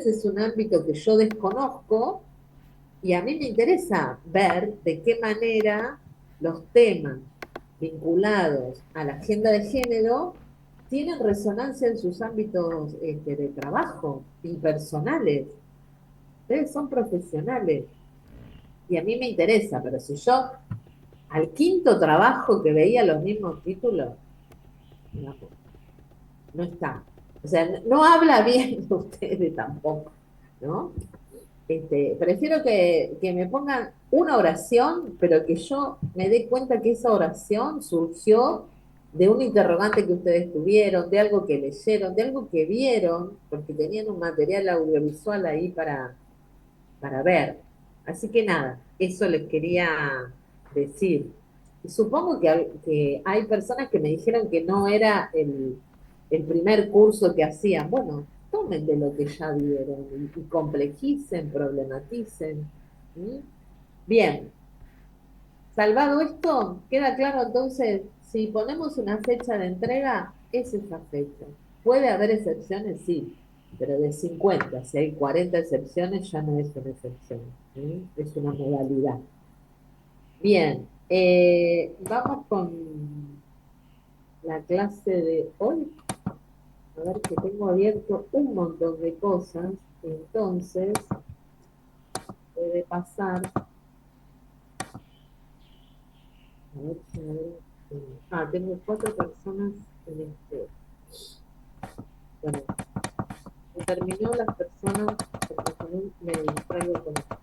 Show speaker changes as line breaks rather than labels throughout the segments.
Entonces es un ámbito que yo desconozco y a mí me interesa ver de qué manera los temas vinculados a la agenda de género tienen resonancia en sus ámbitos de trabajo y personales. Ustedes son profesionales y a mí me interesa, pero si yo al quinto trabajo que veía los mismos títulos, no, no está. O sea, no habla bien de ustedes tampoco, ¿no? Prefiero que me pongan una oración, pero que yo me dé cuenta que esa oración surgió de un interrogante que ustedes tuvieron, de algo que leyeron, de algo que vieron, porque tenían un material audiovisual ahí para ver. Así que nada, eso les quería decir. Y supongo que hay personas que me dijeron que no era el primer curso que hacían. Bueno, tomen de lo que ya vieron y complejicen, problematicen. ¿Mm? Bien, salvado esto, queda claro entonces, si ponemos una fecha de entrega, es esa fecha. ¿Puede haber excepciones? Sí, pero de 50, si hay 40 excepciones, ya no es una excepción, ¿sí? Es una modalidad. Bien, vamos con la clase de hoy. A ver que tengo abierto un montón de cosas, entonces puede pasar. A ver si tengo 4 personas en este. Bueno, se terminó las personas porque también me distraigo con esto.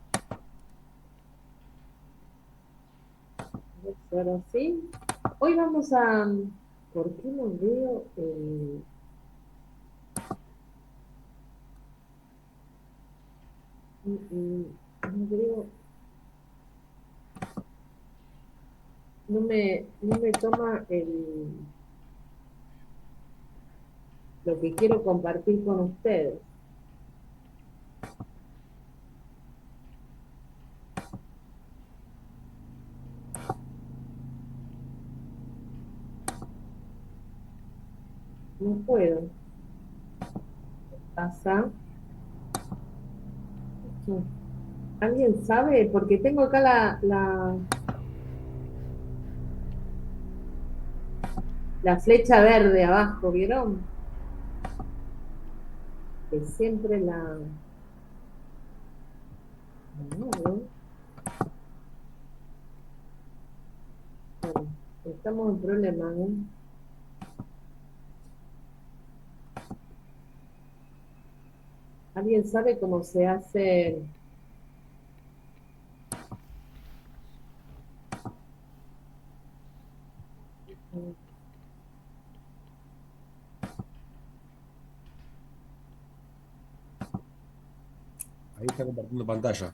Ahora sí. Hoy vamos a. ¿Por qué no veo el.? No veo. No me toma lo que quiero compartir con ustedes. No puedo. ¿Pasa? No. ¿Alguien sabe? Porque tengo acá la flecha verde abajo, ¿vieron? Que siempre no, bueno, estamos en problemas, ¿eh? ¿Alguien sabe cómo se hace?
Ahí está compartiendo pantalla.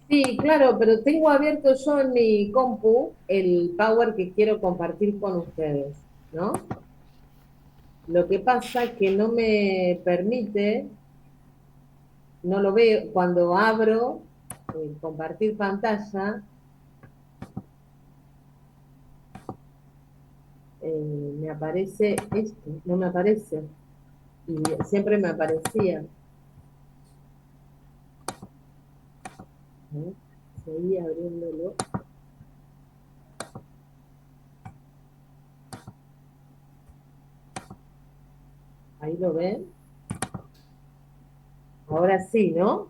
Sí, claro, pero tengo abierto yo en mi compu el Power que quiero compartir con ustedes, ¿no? Lo que pasa es que no me permite, no lo veo, cuando abro compartir pantalla, me aparece esto, no me aparece, y siempre me aparecía, ¿no? Seguí abriéndolo, ahí lo ven, ahora sí, ¿no?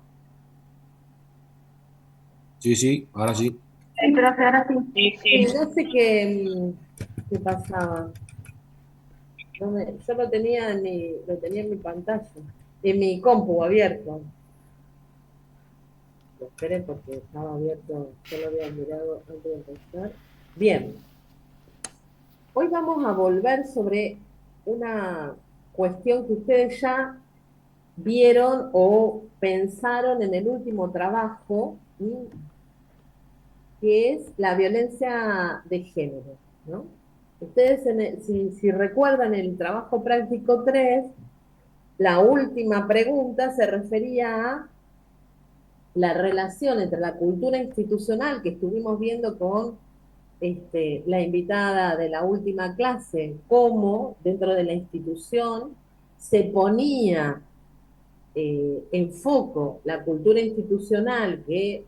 Sí, sí, ahora sí.
Sí, profe, ahora sí. Sí,
Sí,
sí.
no sé qué pasaba. Yo lo tenía en mi pantalla, en mi compu abierto. Lo esperé porque estaba abierto, yo lo había mirado antes de empezar. Bien, hoy vamos a volver sobre una cuestión que ustedes ya vieron o pensaron en el último trabajo, que es la violencia de género, ¿no? Ustedes, si recuerdan el trabajo práctico 3, la última pregunta se refería a la relación entre la cultura institucional que estuvimos viendo con la invitada de la última clase, cómo dentro de la institución se ponía enfoco la cultura institucional que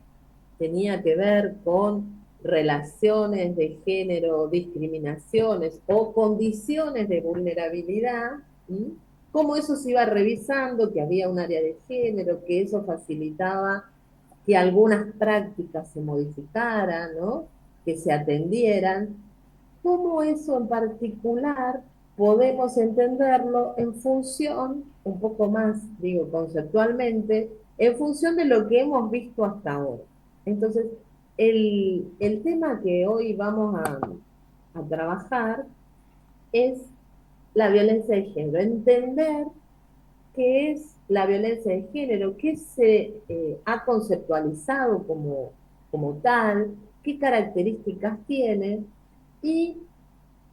tenía que ver con relaciones de género, discriminaciones o condiciones de vulnerabilidad, ¿sí? Cómo eso se iba revisando, que había un área de género, que eso facilitaba que algunas prácticas se modificaran, ¿no? Que se atendieran. ¿Cómo eso en particular podemos entenderlo en función, un poco más, digo, conceptualmente, en función de lo que hemos visto hasta ahora? Entonces, el tema que hoy vamos a trabajar es la violencia de género, entender qué es la violencia de género, qué se ha conceptualizado como tal, qué características tiene y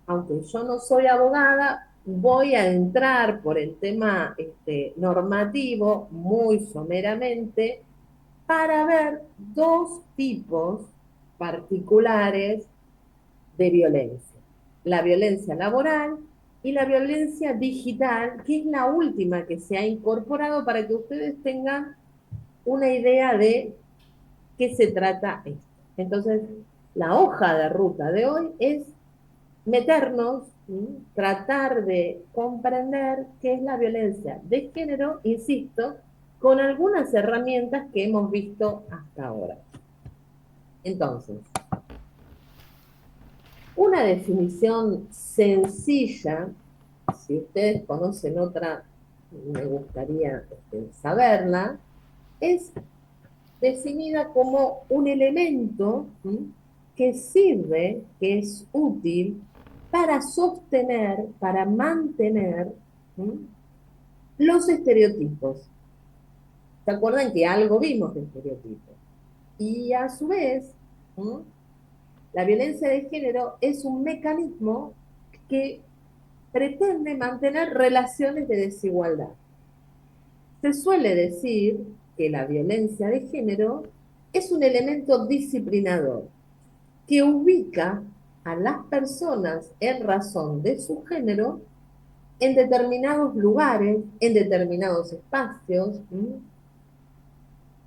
aunque yo no soy abogada, voy a entrar por el tema normativo muy someramente para ver dos tipos particulares de violencia. La violencia laboral y la violencia digital, que es la última que se ha incorporado para que ustedes tengan una idea de qué se trata esto. Entonces, la hoja de ruta de hoy es meternos, tratar de comprender qué es la violencia de género, insisto, con algunas herramientas que hemos visto hasta ahora. Entonces, una definición sencilla, si ustedes conocen otra, me gustaría saberla, es definida como un elemento que sirve, que es útil para sostener, para mantener los estereotipos. ¿Se acuerdan que algo vimos de estereotipos? Y a su vez, la violencia de género es un mecanismo que pretende mantener relaciones de desigualdad. Se suele decir que la violencia de género es un elemento disciplinador que ubica a las personas en razón de su género en determinados lugares, en determinados espacios,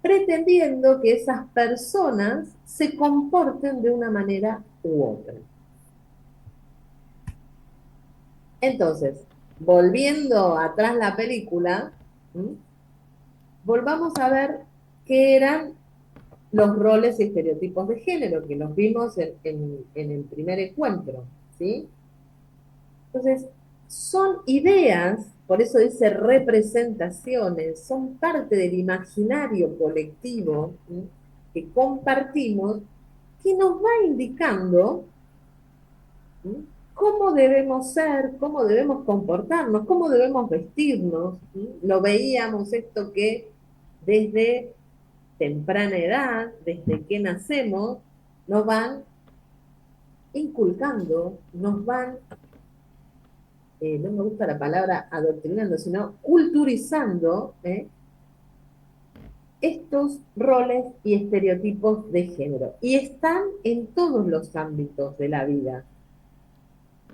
pretendiendo que esas personas se comporten de una manera u otra. Entonces, volviendo atrás la película, volvamos a ver qué eran los roles y estereotipos de género, que los vimos en el primer encuentro, ¿sí? Entonces, son ideas, por eso dice representaciones, son parte del imaginario colectivo, ¿sí?, que compartimos, que nos va indicando, ¿sí?, cómo debemos ser, cómo debemos comportarnos, cómo debemos vestirnos. ¿Sí? Lo veíamos esto que desde temprana edad, desde que nacemos, nos van inculcando, nos van, no me gusta la palabra adoctrinando, sino culturizando estos roles y estereotipos de género. Y están en todos los ámbitos de la vida.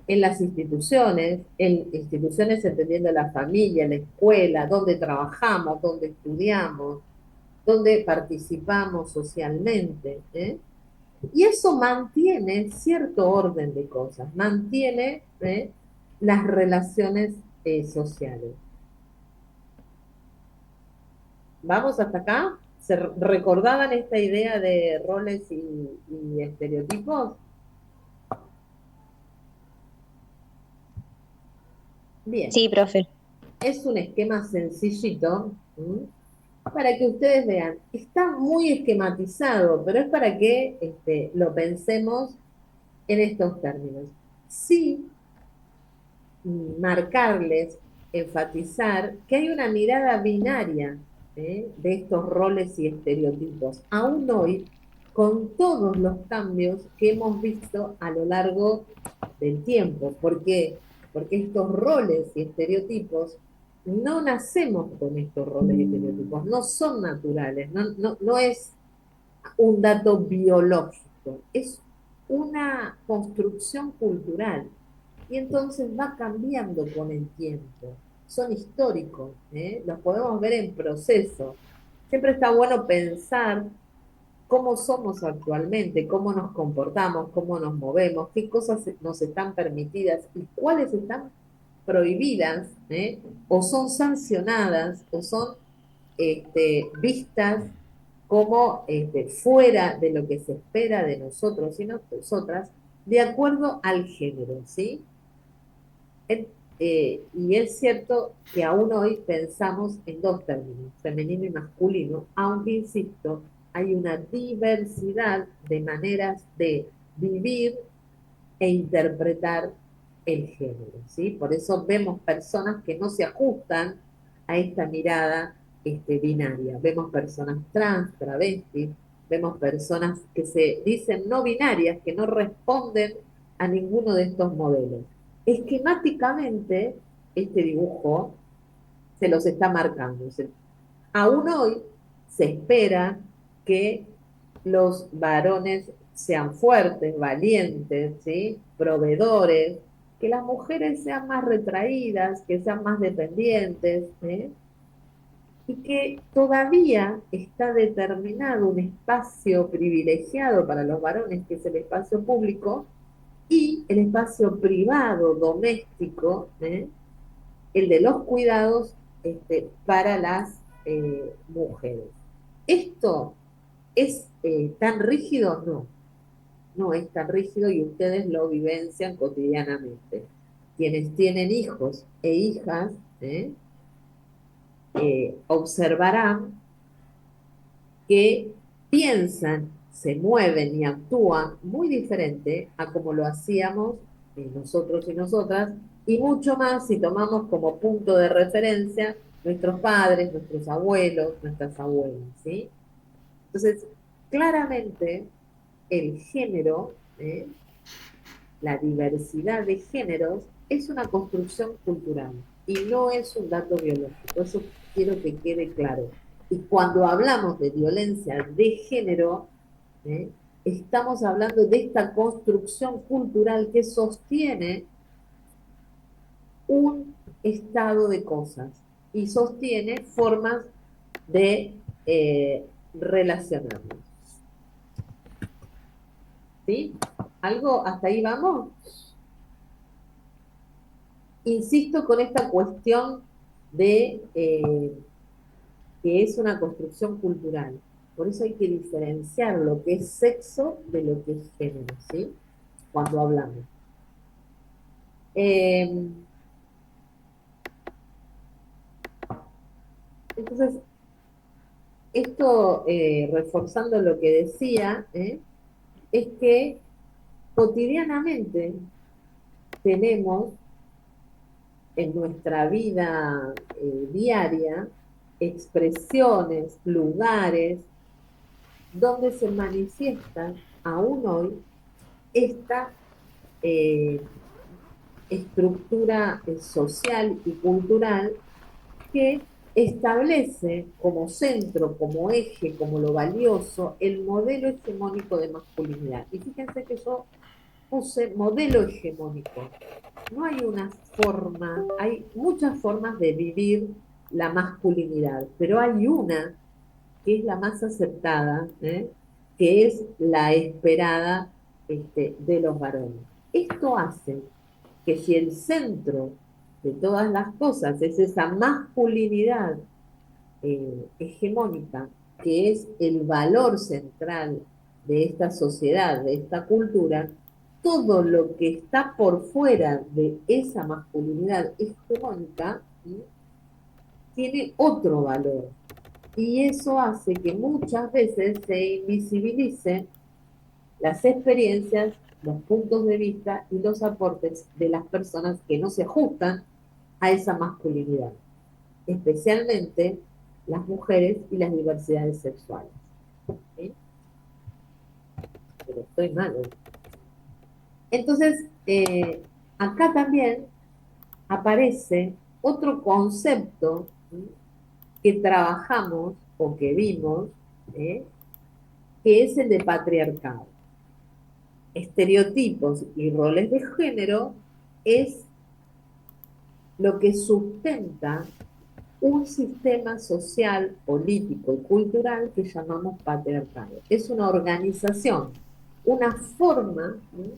En las instituciones entendiendo la familia, la escuela, donde trabajamos, donde estudiamos, donde participamos socialmente. Y eso mantiene cierto orden de cosas, mantiene las relaciones sociales. ¿Vamos hasta acá? ¿Se recordaban esta idea de roles y estereotipos? Bien.
Sí, profe.
Es un esquema sencillito, para que ustedes vean. Está muy esquematizado, pero es para que lo pensemos en estos términos. Sí, marcarles, enfatizar que hay una mirada binaria de estos roles y estereotipos, aún hoy, con todos los cambios que hemos visto a lo largo del tiempo. ¿Por qué? Porque estos roles y estereotipos, no nacemos con estos roles y estereotipos, no son naturales, no es un dato biológico, es una construcción cultural y entonces va cambiando con el tiempo. son históricos, los podemos ver en proceso. Siempre está bueno pensar cómo somos actualmente, cómo nos comportamos, cómo nos movemos, qué cosas nos están permitidas y cuáles están prohibidas, o son sancionadas, o son vistas como fuera de lo que se espera de nosotros y nosotras, de acuerdo al género, ¿sí? En- y es cierto que aún hoy pensamos en dos términos, femenino y masculino, aunque, insisto, hay una diversidad de maneras de vivir e interpretar el género, ¿sí? Por eso vemos personas que no se ajustan a esta mirada binaria. Vemos personas trans, travestis, vemos personas que se dicen no binarias, que no responden a ninguno de estos modelos. Esquemáticamente, este dibujo se los está marcando. Aún hoy se espera que los varones sean fuertes, valientes, ¿sí? Proveedores, que las mujeres sean más retraídas, que sean más dependientes, y que todavía está determinado un espacio privilegiado para los varones, que es el espacio público, y el espacio privado, doméstico, el de los cuidados para las mujeres. ¿Esto es tan rígido? No, no es tan rígido y ustedes lo vivencian cotidianamente. Quienes tienen hijos e hijas observarán que piensan, se mueven y actúan muy diferente a como lo hacíamos nosotros y nosotras, y mucho más si tomamos como punto de referencia nuestros padres, nuestros abuelos, nuestras abuelas, ¿sí? Entonces, claramente el género, la diversidad de géneros, es una construcción cultural y no es un dato biológico. Eso quiero que quede claro. Y cuando hablamos de violencia de género, ¿eh? Estamos hablando de esta construcción cultural que sostiene un estado de cosas y sostiene formas de relacionarnos. ¿Sí? ¿Algo hasta ahí vamos? Insisto con esta cuestión de que es una construcción cultural. Por eso hay que diferenciar lo que es sexo de lo que es género, ¿sí? Cuando hablamos. Eh, entonces, esto, reforzando lo que decía, es que cotidianamente tenemos en nuestra vida diaria expresiones, lugares, donde se manifiesta aún hoy esta eh, estructura social y cultural que establece como centro, como eje, como lo valioso, el modelo hegemónico de masculinidad. Y fíjense que yo puse modelo hegemónico. No hay una forma, hay muchas formas de vivir la masculinidad, pero hay una que es la más aceptada, que es la esperada de los varones. Esto hace que si el centro de todas las cosas es esa masculinidad hegemónica, que es el valor central de esta sociedad, de esta cultura, todo lo que está por fuera de esa masculinidad hegemónica, ¿sí? Tiene otro valor. Y eso hace que muchas veces se invisibilicen las experiencias, los puntos de vista y los aportes de las personas que no se ajustan a esa masculinidad, especialmente las mujeres y las diversidades sexuales. ¿Sí? Pero estoy mal hoy. Entonces, acá también aparece otro concepto, ¿sí? Que trabajamos o que vimos, ¿eh? Que es el de patriarcado. Estereotipos y roles de género es lo que sustenta un sistema social, político y cultural que llamamos patriarcado. Es una organización, una forma, ¿sí?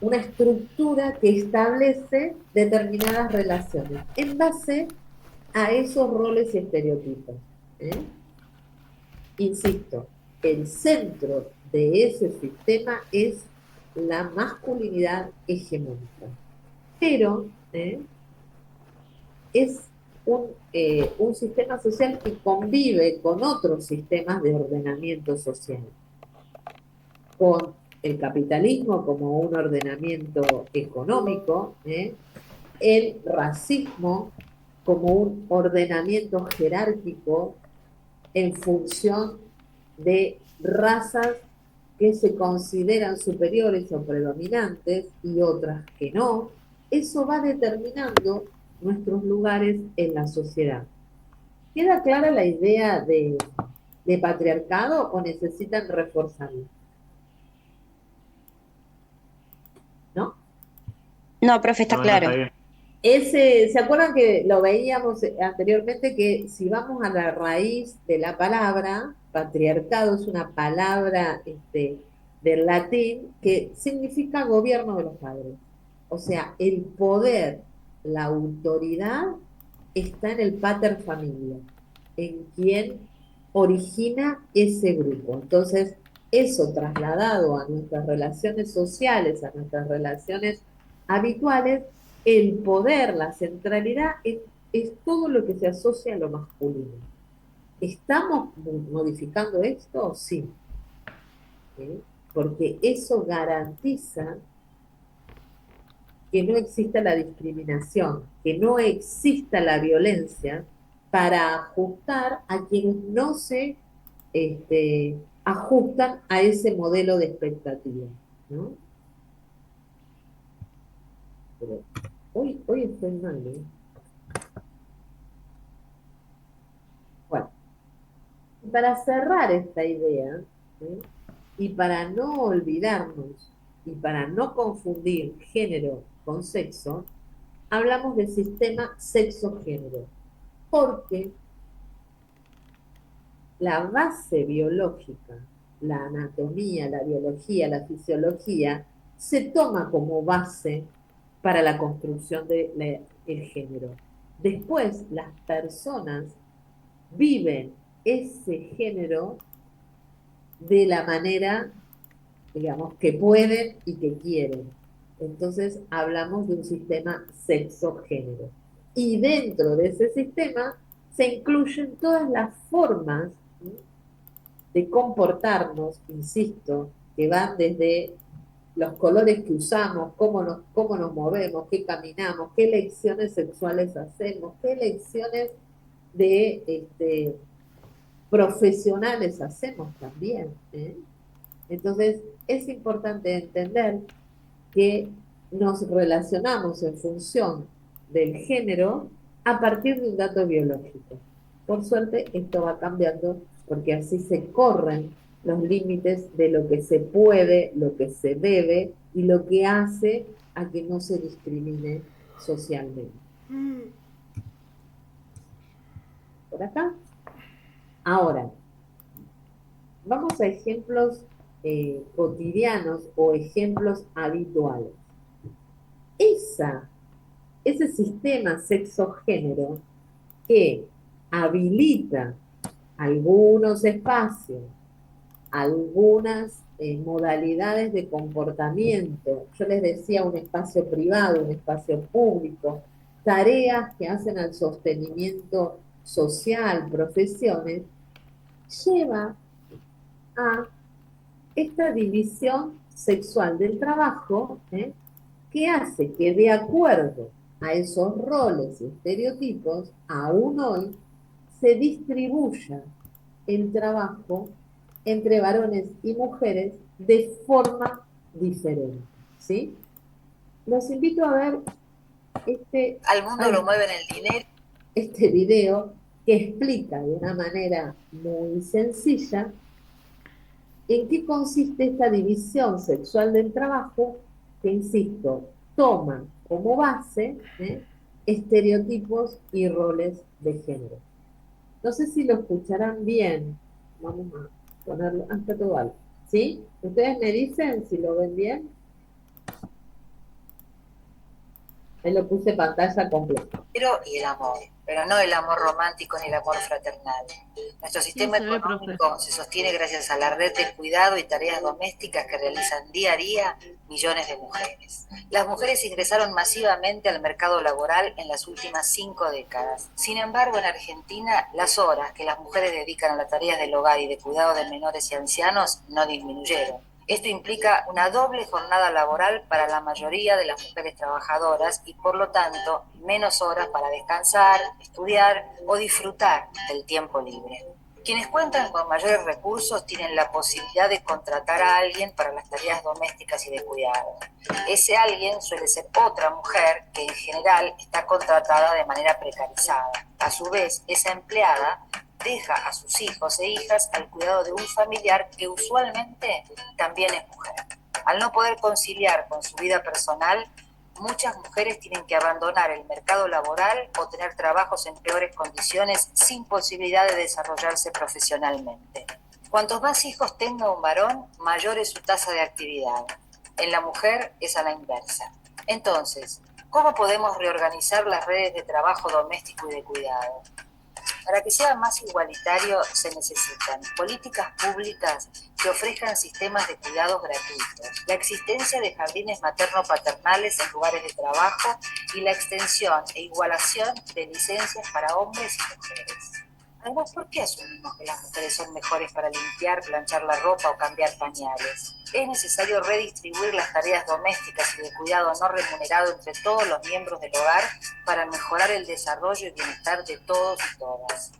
Una estructura que establece determinadas relaciones en base a esos roles y estereotipos. ¿Eh? Insisto, el centro de ese sistema es la masculinidad hegemónica, pero es un sistema social que convive con otros sistemas de ordenamiento social, con el capitalismo como un ordenamiento económico, el racismo como un ordenamiento jerárquico en función de razas que se consideran superiores o predominantes y otras que no. Eso va determinando nuestros lugares en la sociedad. ¿Queda clara la idea de patriarcado o necesitan reforzarlo? ¿No?
No, profe, está
No, no,
claro.
está bien.
¿Se acuerdan que lo veíamos anteriormente que si vamos a la raíz de la palabra, patriarcado es una palabra del latín que significa gobierno de los padres? O sea, el poder, la autoridad está en el pater familia, en quien origina ese grupo. Entonces, eso trasladado a nuestras relaciones sociales, a nuestras relaciones habituales, el poder, la centralidad es todo lo que se asocia a lo masculino. ¿Estamos modificando esto? Sí. ¿Sí? Porque eso garantiza que no exista la discriminación, que no exista la violencia para ajustar a quienes no se ajustan a ese modelo de expectativa, ¿no? Pero hoy estoy mal, ¿eh? Bueno, para cerrar esta idea, ¿sí? Y para no olvidarnos y para no confundir género con sexo, hablamos del sistema sexo-género, porque la base biológica, la anatomía, la biología, la fisiología, se toma como base para la construcción del género. Después, las personas viven ese género de la manera, digamos, que pueden y que quieren. Entonces, hablamos de un sistema sexo-género. Y dentro de ese sistema se incluyen todas las formas, ¿sí?, de comportarnos, insisto, que van desde los colores que usamos, cómo nos movemos, qué caminamos, qué elecciones sexuales hacemos, qué elecciones de profesionales hacemos también. Entonces, es importante entender que nos relacionamos en función del género a partir de un dato biológico. Por suerte, esto va cambiando porque así se corren los límites de lo que se puede, lo que se debe y lo que hace a que no se discrimine socialmente. ¿Por acá? Ahora, vamos a ejemplos cotidianos o ejemplos habituales. Ese sistema sexo-género que habilita algunos espacios, algunas modalidades de comportamiento. Yo les decía un espacio privado, un espacio público, tareas que hacen al sostenimiento social, profesiones, lleva a esta división sexual del trabajo, que hace que de acuerdo a esos roles y estereotipos, aún hoy se distribuya el trabajo entre varones y mujeres de forma diferente, ¿sí? Los invito a ver este,
Al mundo lo mueven el dinero.
este video que explica de una manera muy sencilla en qué consiste esta división sexual del trabajo que, insisto, toma como base estereotipos y roles de género. No sé si lo escucharán bien. Vamos a ponerlo hasta todo alto. ¿Sí? ¿Ustedes me dicen si lo ven bien? Ahí lo puse pantalla completa.
Y el amor, pero no el amor romántico ni el amor fraternal. Nuestro sistema
se ve, profe.
económico se sostiene gracias a la red de cuidado y tareas domésticas que realizan día a día millones de mujeres. Las mujeres ingresaron masivamente al mercado laboral en las últimas 5 décadas. Sin embargo, en Argentina, las horas que las mujeres dedican a las tareas del hogar y de cuidado de menores y ancianos no disminuyeron. Esto implica una doble jornada laboral para la mayoría de las mujeres trabajadoras y, por lo tanto, menos horas para descansar, estudiar o disfrutar del tiempo libre. Quienes cuentan con mayores recursos tienen la posibilidad de contratar a alguien para las tareas domésticas y de cuidado. Ese alguien suele ser otra mujer que en general está contratada de manera precarizada. A su vez, esa empleada deja a sus hijos e hijas al cuidado de un familiar que usualmente también es mujer. Al no poder conciliar con su vida personal, muchas mujeres tienen que abandonar el mercado laboral o tener trabajos en peores condiciones sin posibilidad de desarrollarse profesionalmente. Cuantos más hijos tenga un varón, mayor es su tasa de actividad. En la mujer es a la inversa. Entonces, ¿cómo podemos reorganizar las redes de trabajo doméstico y de cuidado? Para que sea más igualitario se necesitan políticas públicas que ofrezcan sistemas de cuidados gratuitos, la existencia de jardines materno-paternales en lugares de trabajo y la extensión e igualación de licencias para hombres y mujeres. Además, ¿por qué asumimos que las mujeres son mejores para limpiar, planchar la ropa o cambiar pañales? Es necesario redistribuir las tareas domésticas y de cuidado no remunerado entre todos los miembros del hogar para mejorar el desarrollo y bienestar de todos y todas.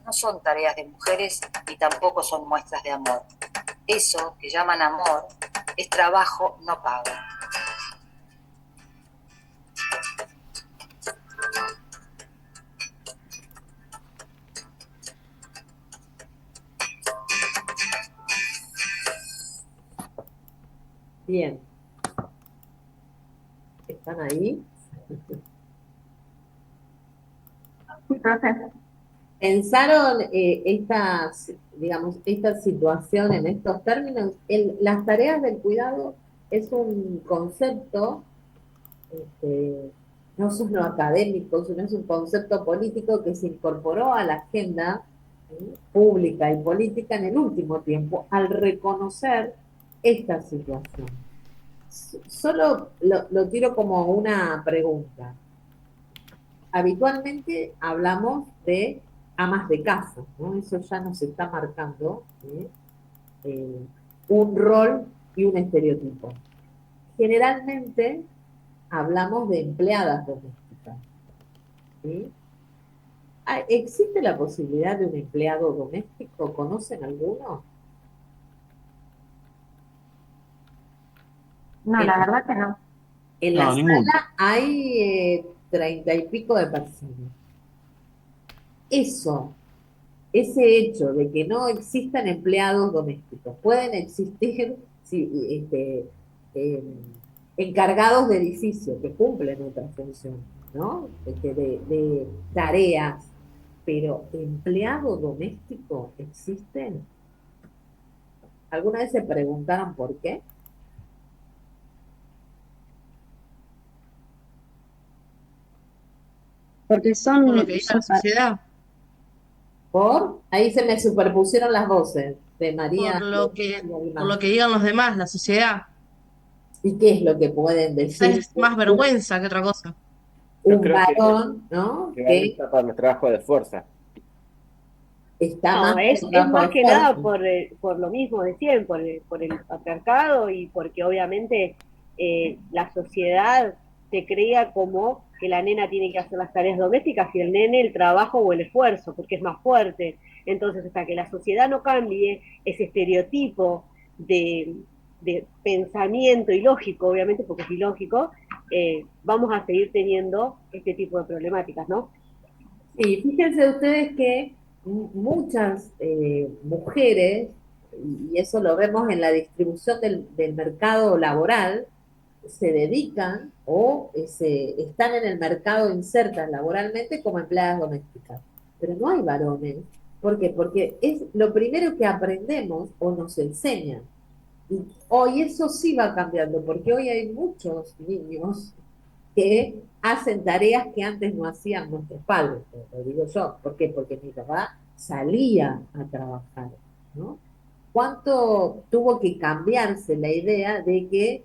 No son tareas de mujeres y tampoco son muestras de amor. Eso que llaman amor es trabajo no pago.
Bien. ¿Están ahí?
Sí, profe.
¿Pensaron esta situación en estos términos? Las tareas del cuidado es un concepto, no solo académico, sino es un concepto político que se incorporó a la agenda pública y política en el último tiempo al reconocer esta situación. Solo lo tiro como una pregunta. Habitualmente hablamos de amas de casa, ¿no? Eso ya nos está marcando un rol y un estereotipo. Generalmente hablamos de empleadas domésticas, ¿sí? ¿Existe la posibilidad de un empleado doméstico? ¿Conocen alguno?
No, la verdad que no.
En la
No, ninguno.
sala hay 30 y pico de personas. Ese hecho de que no existan empleados domésticos, pueden existir eh, encargados de edificio que cumplen otra función, ¿no? De tareas, pero empleado doméstico existen. ¿Alguna vez se preguntaron por qué?
Por
Porque
lo que dice la sociedad,
Ahí se me superpusieron las voces de María
por lo
y
que, por
Arimán.
lo que digan los demás, la sociedad.
¿Y qué es lo que pueden
Quizás
decir
es más vergüenza que otra cosa.
Yo
un
creo
varón, ¿no?
que va
Que
vista para el trabajo de fuerza.
está más
No,
en
es
trabajo
más
de
que
fuerza.
nada por lo mismo de siempre, por el patriarcado y porque obviamente la sociedad te crea como que la nena tiene que hacer las tareas domésticas y el nene el trabajo o el esfuerzo, porque es más fuerte. Entonces, hasta que la sociedad no cambie ese estereotipo de pensamiento ilógico, obviamente, porque es ilógico, vamos a seguir teniendo este tipo de problemáticas, ¿no?
Sí, fíjense ustedes que muchas mujeres, y eso lo vemos en la distribución del mercado laboral, se dedican o están en el mercado insertas laboralmente como empleadas domésticas. Pero no hay varones. ¿Por qué? Porque es lo primero que aprendemos o nos enseñan. Y hoy eso sí va cambiando, porque hoy hay muchos niños que hacen tareas que antes no hacían nuestros padres, lo digo yo. ¿Por qué? Porque mi papá salía a trabajar, ¿no? ¿Cuánto tuvo que cambiarse la idea de que,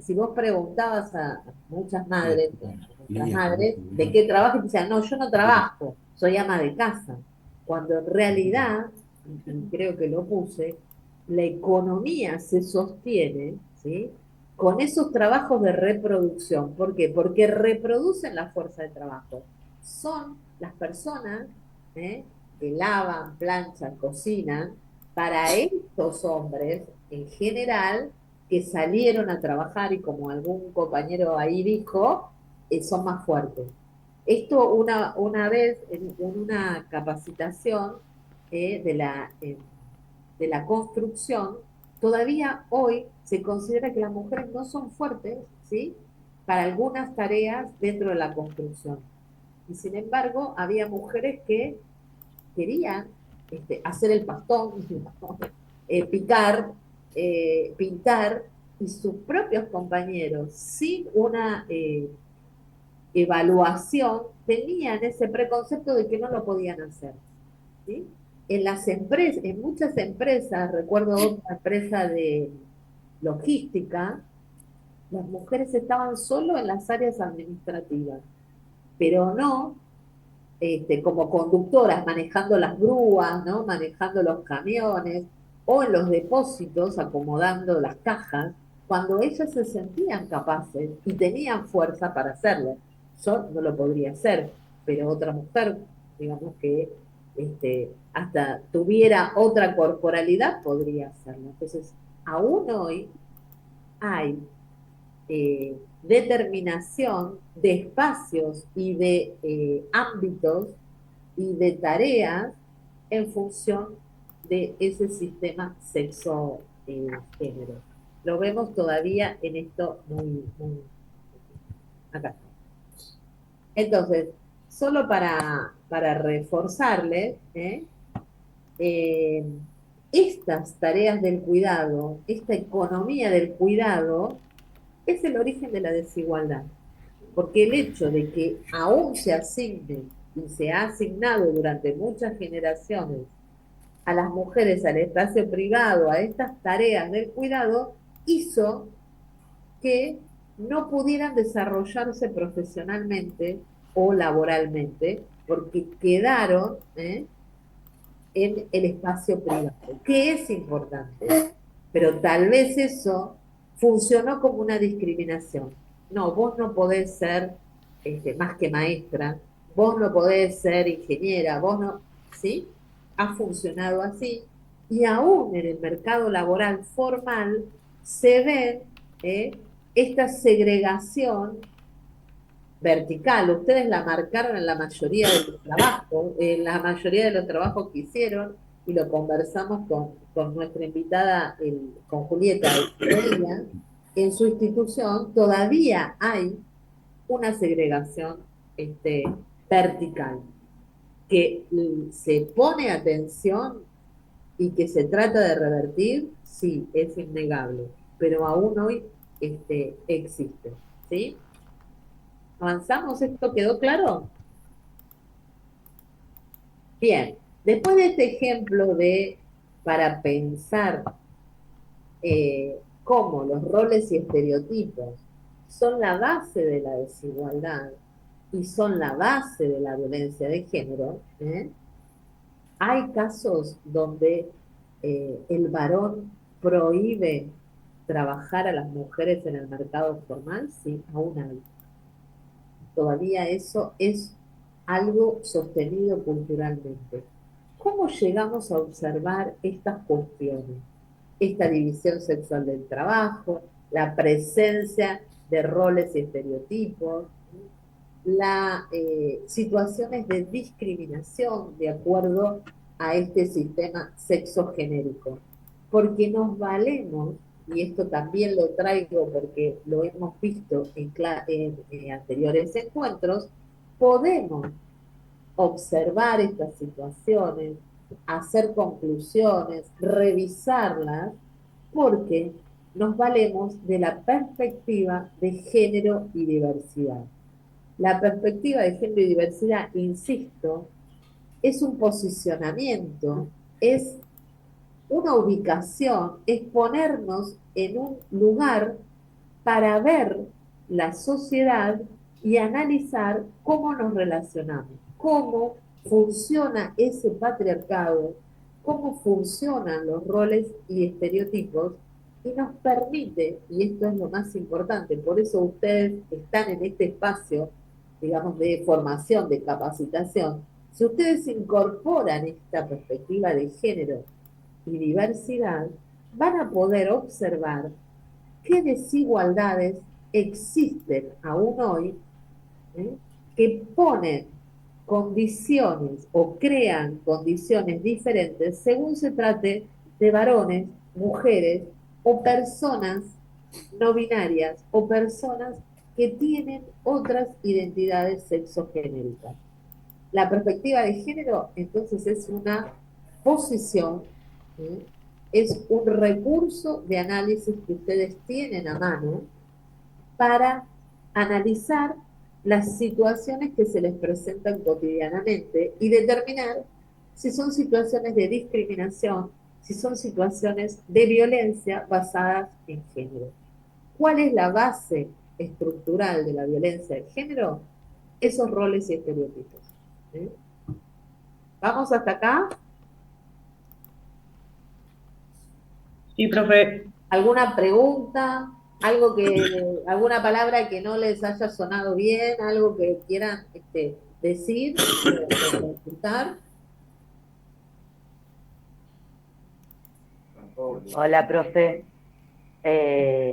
si vos preguntabas a muchas madres, a nuestras madres, de qué trabajo, y decían, no, yo no trabajo, soy ama de casa, cuando en realidad, y creo que lo puse, la economía se sostiene, ¿sí?, con esos trabajos de reproducción. ¿Por qué? Porque reproducen la fuerza de trabajo. Son las personas, ¿eh?, que lavan, planchan, cocinan, para estos hombres, en general, que salieron a trabajar y como algún compañero ahí dijo, son más fuertes. Esto una vez en una capacitación de la construcción, todavía hoy se considera que las mujeres no son fuertes, ¿sí?, para algunas tareas dentro de la construcción. Y sin embargo, había mujeres que querían hacer el pastón, picar, pintar, y sus propios compañeros, sin una evaluación, tenían ese preconcepto de que no lo podían hacer, ¿sí? En las empresas, en muchas empresas, recuerdo otra empresa de logística, las mujeres estaban solo en las áreas administrativas, pero no como conductoras, manejando las grúas, ¿no?, manejando los camiones, o en los depósitos, acomodando las cajas, cuando ellas se sentían capaces y tenían fuerza para hacerlo. Yo no lo podría hacer, pero otra mujer, digamos que hasta tuviera otra corporalidad, podría hacerlo. Entonces, aún hoy hay determinación de espacios y de ámbitos y de tareas en función de ese sistema sexo-género. Lo vemos todavía en esto muy acá. Entonces, solo para reforzarles, estas tareas del cuidado, esta economía del cuidado, es el origen de la desigualdad. Porque el hecho de que aún se asigne y se ha asignado durante muchas generaciones a las mujeres al espacio privado, a estas tareas del cuidado, hizo que no pudieran desarrollarse profesionalmente o laboralmente, porque quedaron en el espacio privado, que es importante, pero tal vez eso funcionó como una discriminación. No, vos no podés ser más que maestra, vos no podés ser ingeniera, vos no, ¿sí? Ha funcionado así, y aún en el mercado laboral formal se ve esta segregación vertical. Ustedes la marcaron en la mayoría de los trabajos, que hicieron, y lo conversamos con nuestra invitada, con Julieta, en su institución todavía hay una segregación vertical, que se pone atención y que se trata de revertir, sí, es innegable, pero aún hoy existe, ¿sí? ¿Avanzamos? ¿Esto quedó claro? Bien, después de este ejemplo para pensar cómo los roles y estereotipos son la base de la desigualdad y son la base de la violencia de género, hay casos donde el varón prohíbe trabajar a las mujeres en el mercado formal, sí, aún hay. Todavía eso es algo sostenido culturalmente. ¿Cómo llegamos a observar estas cuestiones? Esta división sexual del trabajo, la presencia de roles y estereotipos, las situaciones de discriminación de acuerdo a este sistema sexogenérico. Porque nos valemos y esto también lo traigo porque lo hemos visto en anteriores encuentros, podemos observar estas situaciones, hacer conclusiones, revisarlas, porque nos valemos de la perspectiva de género y diversidad. La perspectiva de género y diversidad, insisto, es un posicionamiento, es una ubicación, es ponernos en un lugar para ver la sociedad y analizar cómo nos relacionamos, cómo funciona ese patriarcado, cómo funcionan los roles y estereotipos, y nos permite, y esto es lo más importante, por eso ustedes están en este espacio, digamos, de formación, de capacitación, si ustedes incorporan esta perspectiva de género y diversidad, van a poder observar qué desigualdades existen aún hoy, ¿eh? Que ponen condiciones o crean condiciones diferentes según se trate de varones, mujeres o personas no binarias o personas que tienen otras identidades sexogenéricas. La perspectiva de género, entonces, es una posición, ¿sí? Es un recurso de análisis que ustedes tienen a mano para analizar las situaciones que se les presentan cotidianamente y determinar si son situaciones de discriminación, si son situaciones de violencia basadas en género. ¿Cuál es la base estructural de la violencia de género? Esos roles y estereotipos. ¿Sí? ¿Vamos hasta acá?
Sí, profe.
¿Alguna pregunta? ¿Alguna palabra que no les haya sonado bien? ¿Algo que quieran decir o consultar?
Hola, profe.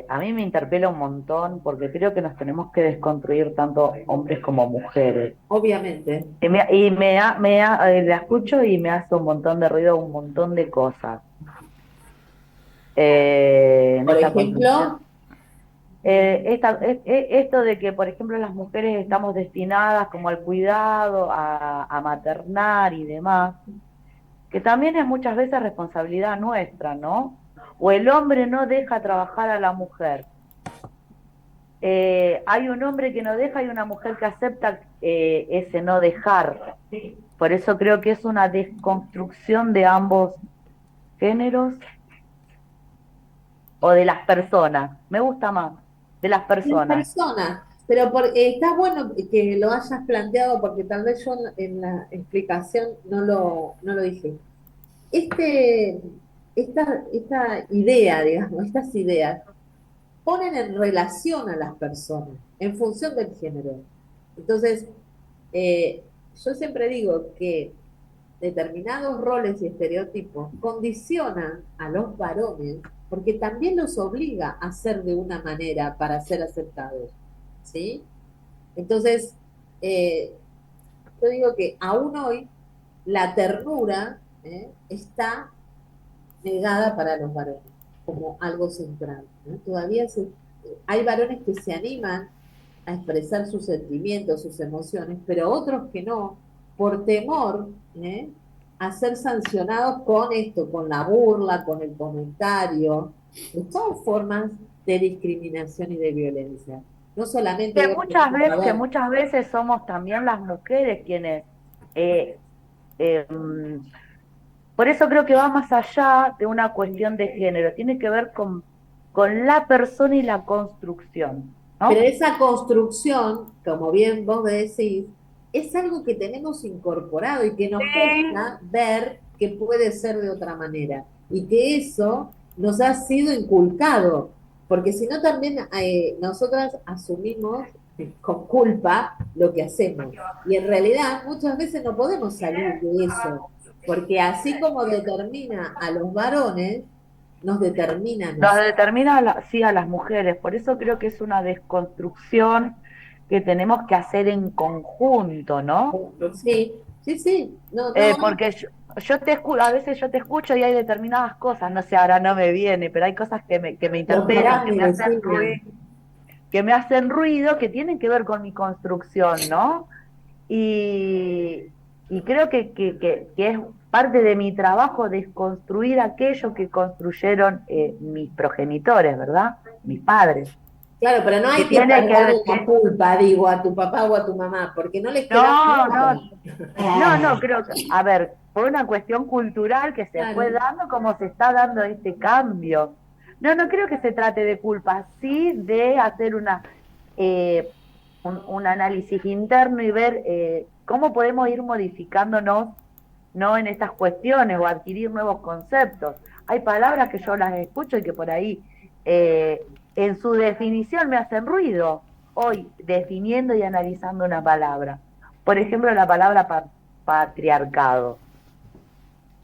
A mí me interpela un montón porque creo que nos tenemos que desconstruir tanto hombres como mujeres.
Obviamente.
La escucho y me hace un montón de ruido, un montón de cosas.
Por ejemplo,
esto de que, por ejemplo, las mujeres estamos destinadas como al cuidado, a maternar y demás, que también es muchas veces responsabilidad nuestra, ¿no? O el hombre no deja trabajar a la mujer. Hay un hombre que no deja y una mujer que acepta ese no dejar. Por eso creo que es una desconstrucción de ambos géneros o de las personas. Me gusta más, de las personas.
Pero está bueno que lo hayas planteado porque tal vez yo en la explicación no lo dije. Esta idea, digamos, estas ideas ponen en relación a las personas en función del género. Entonces, yo siempre digo que determinados roles y estereotipos condicionan a los varones porque también los obliga a ser de una manera para ser aceptados, ¿sí? Entonces, yo digo que aún hoy la ternura está negada para los varones como algo central, ¿no? Todavía hay varones que se animan a expresar sus sentimientos, sus emociones, pero otros que no, por temor a ser sancionados con esto, con la burla, con el comentario, son formas de discriminación y de violencia. No solamente...
Que muchas veces somos también las mujeres quienes... por eso creo que va más allá de una cuestión de género, tiene que ver con la persona y la construcción, ¿no?
Pero esa construcción, como bien vos decís, es algo que tenemos incorporado y que nos cuesta ver que puede ser de otra manera. Y que eso nos ha sido inculcado. Porque si no también nosotras asumimos con culpa lo que hacemos. Y en realidad muchas veces no podemos salir de eso. Porque así como determina a los varones, nos determina
a las mujeres. Por eso creo que es una desconstrucción que tenemos que hacer en conjunto, ¿no?
Sí. No,
porque a veces yo te escucho y hay determinadas cosas, no sé, ahora no me viene, pero hay cosas que me interpelan,
Operame, vecina.
que me hacen ruido, que tienen que ver con mi construcción, ¿no? Y, y creo que es parte de mi trabajo desconstruir aquello que construyeron mis progenitores, ¿verdad? Mis padres.
Claro, pero no
Que
hay que
tiene que
cargarle
ver,
la culpa, digo, a tu papá o a tu mamá, porque no les queda
no,
otra.
no, creo que, a ver, por una cuestión cultural que se fue
Claro.
dando como se está dando este cambio. No creo que se trate de culpa, sí de hacer un análisis interno y ver cómo podemos ir modificándonos, ¿no? En estas cuestiones o adquirir nuevos conceptos. Hay palabras que yo las escucho y que por ahí en su definición me hacen ruido. Hoy, definiendo y analizando una palabra. Por ejemplo, la palabra patriarcado,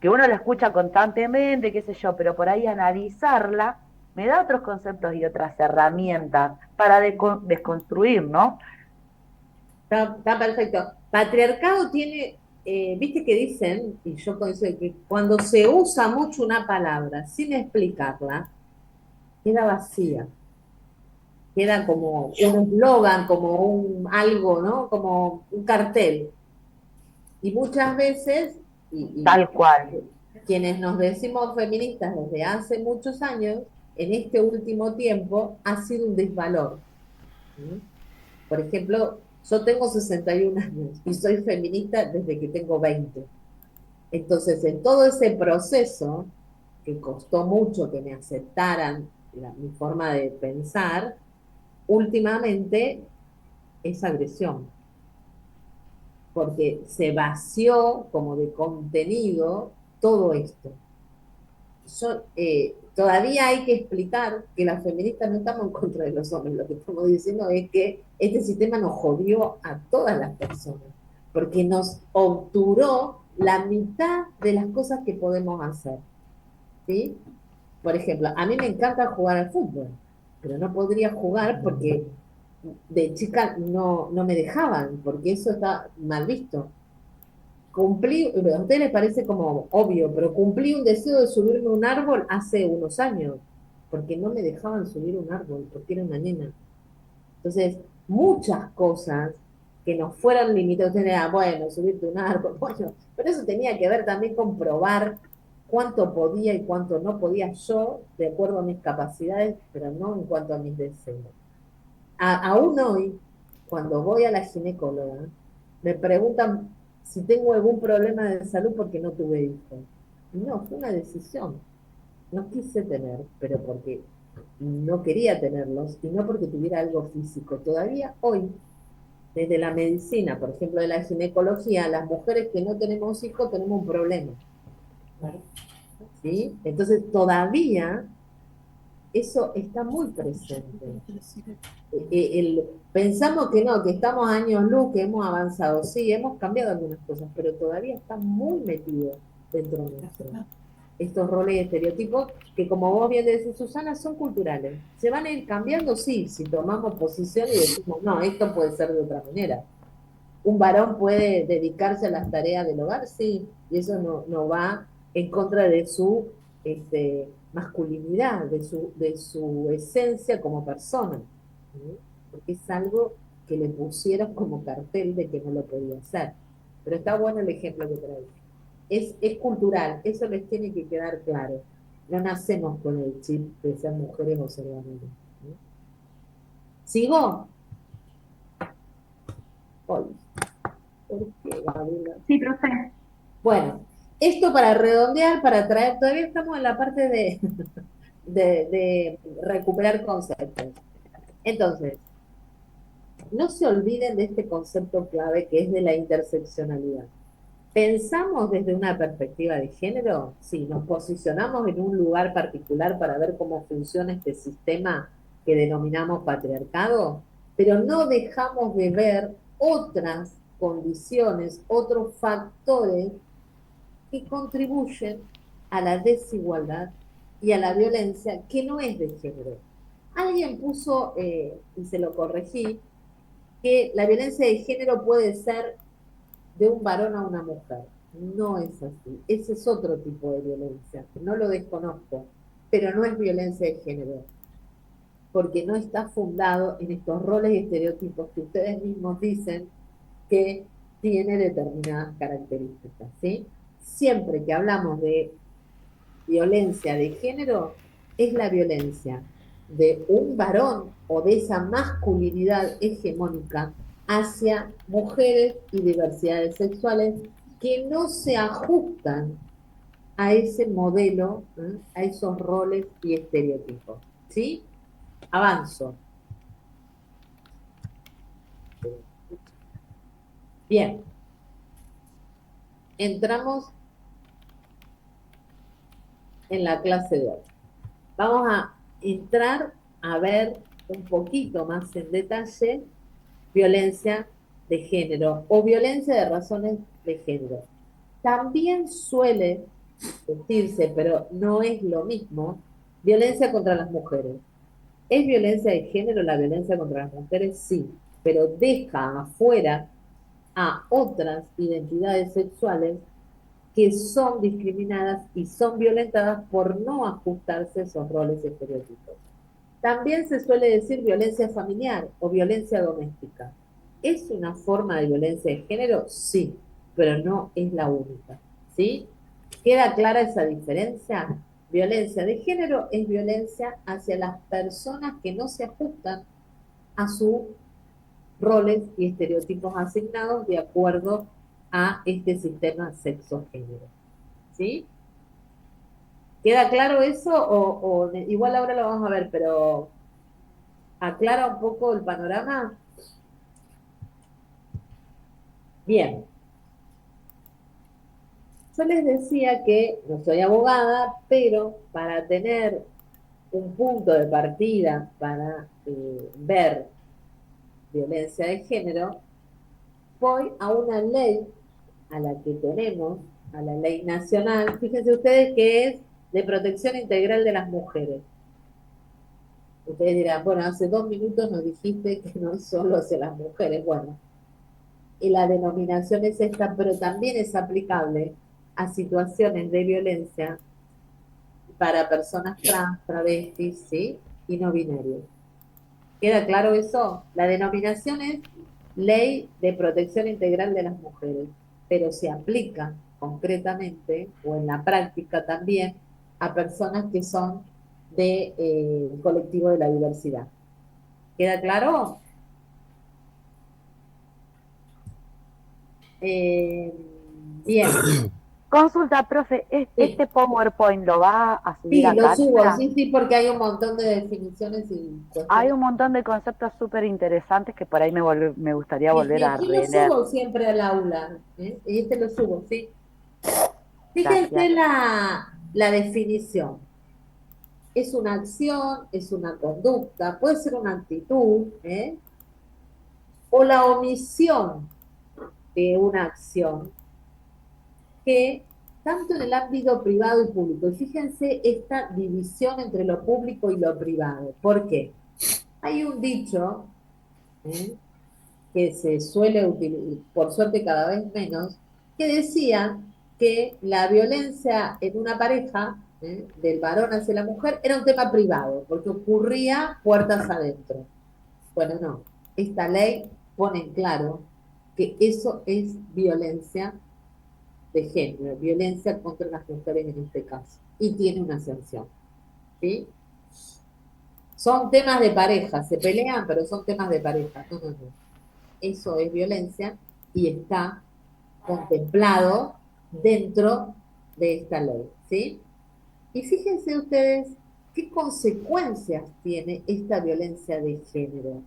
que uno la escucha constantemente, qué sé yo, pero por ahí analizarla me da otros conceptos y otras herramientas para desconstruir, ¿no?
Está perfecto. Patriarcado tiene, viste que dicen, y yo coincido, que cuando se usa mucho una palabra sin explicarla, queda vacía, queda como un eslogan, como un algo, ¿no? Como un cartel. Y muchas veces, y
Tal cual.
quienes nos decimos feministas desde hace muchos años, en este último tiempo ha sido un desvalor. ¿Sí? Por ejemplo, yo tengo 61 años y soy feminista desde que tengo 20. Entonces, en todo ese proceso, que costó mucho que me aceptaran mi forma de pensar, últimamente es agresión, porque se vació como de contenido todo esto. Todavía hay que explicar que las feministas no estamos en contra de los hombres, lo que estamos diciendo es que este sistema nos jodió a todas las personas, porque nos obturó la mitad de las cosas que podemos hacer, ¿sí? Por ejemplo, a mí me encanta jugar al fútbol, pero no podría jugar porque de chica no me dejaban, porque eso está mal visto. Cumplí, a ustedes les parece como obvio, pero cumplí un deseo de subirme a un árbol hace unos años, porque no me dejaban subir un árbol, porque era una nena. Entonces, muchas cosas que nos fueran limitadas, ustedes dirán, bueno, subirte a un árbol, bueno, pero eso tenía que ver también con probar cuánto podía y cuánto no podía yo, de acuerdo a mis capacidades, pero no en cuanto a mis deseos. Aún hoy, cuando voy a la ginecóloga, me preguntan si tengo algún problema de salud porque no tuve hijos. No, fue una decisión. No quise tener, pero porque no quería tenerlos y no porque tuviera algo físico. Todavía hoy, desde la medicina, por ejemplo, de la ginecología, las mujeres que no tenemos hijos tenemos un problema. ¿Sí? Entonces, todavía eso está muy presente. Pensamos que no, que estamos a años luz, que hemos avanzado. Sí, hemos cambiado algunas cosas, pero todavía está muy metido dentro nuestro. Estos roles y estereotipos que, como vos bien decís, Susana, son culturales. ¿Se van a ir cambiando? Sí, si tomamos posición y decimos, no, esto puede ser de otra manera. ¿Un varón puede dedicarse a las tareas del hogar? Sí, y eso no va en contra de su masculinidad, de su esencia como persona, ¿sí? Porque es algo que le pusieron como cartel de que no lo podía hacer. Pero está bueno el ejemplo que traes. Es cultural, eso les tiene que quedar claro. No nacemos con el chip de ser mujeres o ser varones, ¿sí? ¿Sigo? Hoy. ¿Por qué, Gabriela?
Sí, profe.
Bueno, esto para redondear, para traer, todavía estamos en la parte de recuperar conceptos. Entonces, no se olviden de este concepto clave que es de la interseccionalidad. ¿Pensamos desde una perspectiva de género? Sí, nos posicionamos en un lugar particular para ver cómo funciona este sistema que denominamos patriarcado, pero no dejamos de ver otras condiciones, otros factores que contribuyen a la desigualdad y a la violencia que no es de género. Alguien puso, y se lo corregí, que la violencia de género puede ser de un varón a una mujer. No es así. Ese es otro tipo de violencia. No lo desconozco, pero no es violencia de género, porque no está fundado en estos roles y estereotipos que ustedes mismos dicen que tiene determinadas características, ¿sí? Siempre que hablamos de violencia de género, es la violencia de un varón o de esa masculinidad hegemónica hacia mujeres y diversidades sexuales que no se ajustan a ese modelo, a esos roles y estereotipos. ¿Sí? Avanzo. Bien. Entramos en la clase de hoy. Vamos a entrar a ver un poquito más en detalle violencia de género o violencia de razones de género. También suele decirse, pero no es lo mismo, violencia contra las mujeres. ¿Es violencia de género la violencia contra las mujeres? Sí, pero deja afuera a otras identidades sexuales que son discriminadas y son violentadas por no ajustarse a esos roles y estereotipos. También se suele decir violencia familiar o violencia doméstica. ¿Es una forma de violencia de género? Sí, pero no es la única. ¿Sí? ¿Queda clara esa diferencia? Violencia de género es violencia hacia las personas que no se ajustan a sus roles y estereotipos asignados de acuerdo a este sistema sexo-género. ¿Sí? ¿Queda claro eso? O igual ahora lo vamos a ver, pero ¿aclara un poco el panorama? Bien. Yo les decía que no soy abogada, pero para tener un punto de partida para ver violencia de género, voy a una ley a la que tenemos, a la ley nacional, fíjense ustedes que es de protección integral de las mujeres. Ustedes dirán, bueno, hace 2 minutos nos dijiste que no es solo hacia las mujeres. Bueno, y la denominación es esta, pero también es aplicable a situaciones de violencia para personas trans, travestis, ¿sí? Y no binarios. ¿Queda claro eso? La denominación es Ley de Protección Integral de las Mujeres, pero se aplica concretamente o en la práctica también a personas que son de colectivo de la diversidad. ¿Queda claro? Bien.
Consulta, profe,
Sí.
¿este PowerPoint lo va a subir
Sí,
a
lo subo,
Cátedra?
sí, porque hay un montón de definiciones y cuestiones.
Hay un montón de conceptos súper interesantes que por ahí me gustaría volver a
Y lo
releer.
subo siempre al aula, y este lo subo, ¿sí? Fíjense
Gracias.
la definición. Es una acción, es una conducta, puede ser una actitud, o la omisión de una acción que tanto en el ámbito privado y público, y fíjense esta división entre lo público y lo privado. ¿Por qué? Hay un dicho que se suele utilizar, por suerte cada vez menos, que decía que la violencia en una pareja, del varón hacia la mujer, era un tema privado, porque ocurría puertas adentro. Bueno, no. Esta ley pone en claro que eso es violencia de género, violencia contra las mujeres en este caso, y tiene una sanción. ¿Sí? Son temas de pareja, se pelean, pero son temas de pareja. No, no, no. Eso es violencia y está contemplado dentro de esta ley, ¿sí? Y fíjense ustedes qué consecuencias tiene esta violencia de género.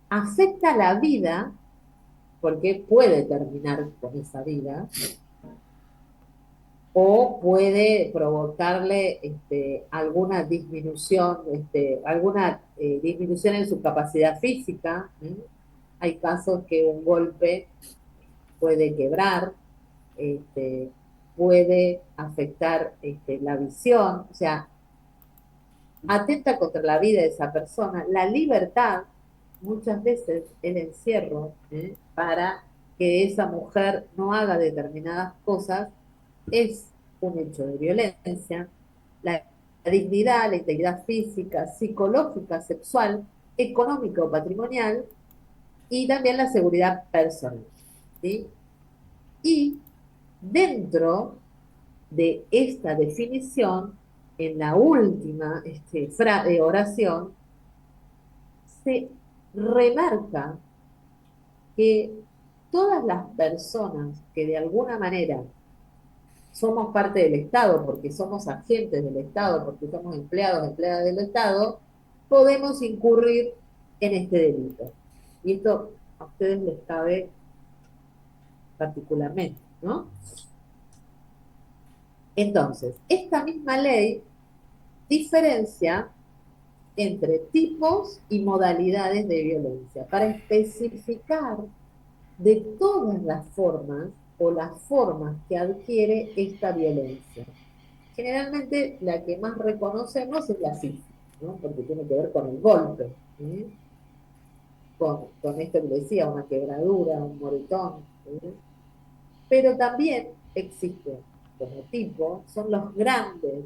Afecta la vida, porque puede terminar con esa vida, o puede provocarle alguna disminución, alguna disminución en su capacidad física. Hay casos que un golpe puede quebrar, puede afectar la visión, o sea, atenta contra la vida de esa persona, la libertad, muchas veces el encierro, para que esa mujer no haga determinadas cosas es un hecho de violencia. La dignidad, la integridad física, psicológica, sexual, económica o patrimonial, y también la seguridad personal, ¿sí? Y dentro de esta definición, en la última oración, se remarca que todas las personas que de alguna manera somos parte del Estado, porque somos agentes del Estado, porque somos empleados, empleadas del Estado, podemos incurrir en este delito. Y esto a ustedes les cabe particularmente, ¿no? Entonces, esta misma ley diferencia entre tipos y modalidades de violencia para especificar de todas las formas o las formas que adquiere esta violencia. Generalmente la que más reconocemos es la física, ¿no? Porque tiene que ver con el golpe, ¿sí? Con esto que decía, una quebradura, un moretón, ¿sí? Pero también existe como tipo, son los grandes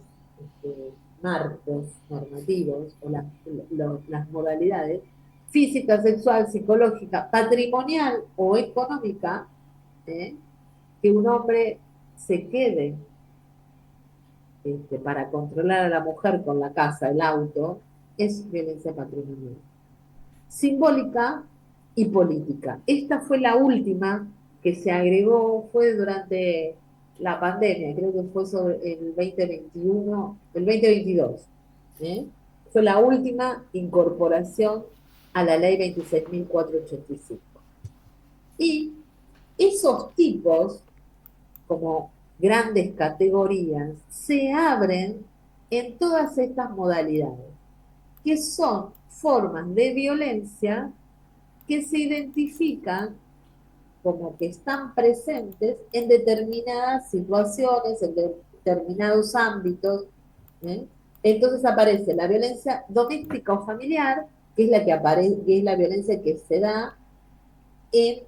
marcos normativos o las modalidades física, sexual, psicológica, patrimonial o económica, ¿eh? Que un hombre se quede para controlar a la mujer con la casa, el auto, es violencia patrimonial. Simbólica y política. Esta fue la última que se agregó, fue durante la pandemia, creo que fue sobre el 2021, el 2022. ¿Eh? Fue la última incorporación a la ley 26.485. Y esos tipos, como grandes categorías, se abren en todas estas modalidades, que son formas de violencia que se identifican como que están presentes en determinadas situaciones, en determinados ámbitos, ¿eh? Entonces aparece la violencia doméstica o familiar, que es la que aparece, que es la violencia que se da en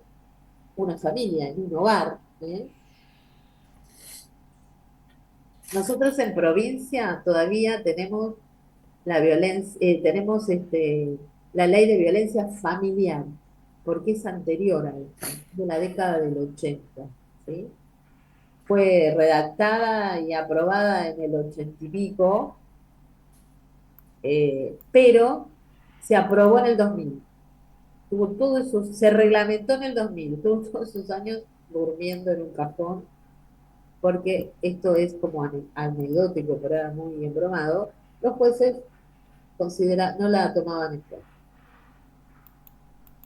una familia, en un hogar, ¿eh? Nosotros en provincia todavía tenemos la violencia, tenemos la ley de violencia familiar, porque es anterior a esto, de la década del 80, ¿sí? Fue redactada y aprobada en el 80 y pico, pero se aprobó en el 2000. Tuvo todo eso, se reglamentó en el 2000, tuvo todos esos años durmiendo en un cajón, porque esto es como anecdótico, pero era muy embromado. Los jueces no la tomaban en cuenta,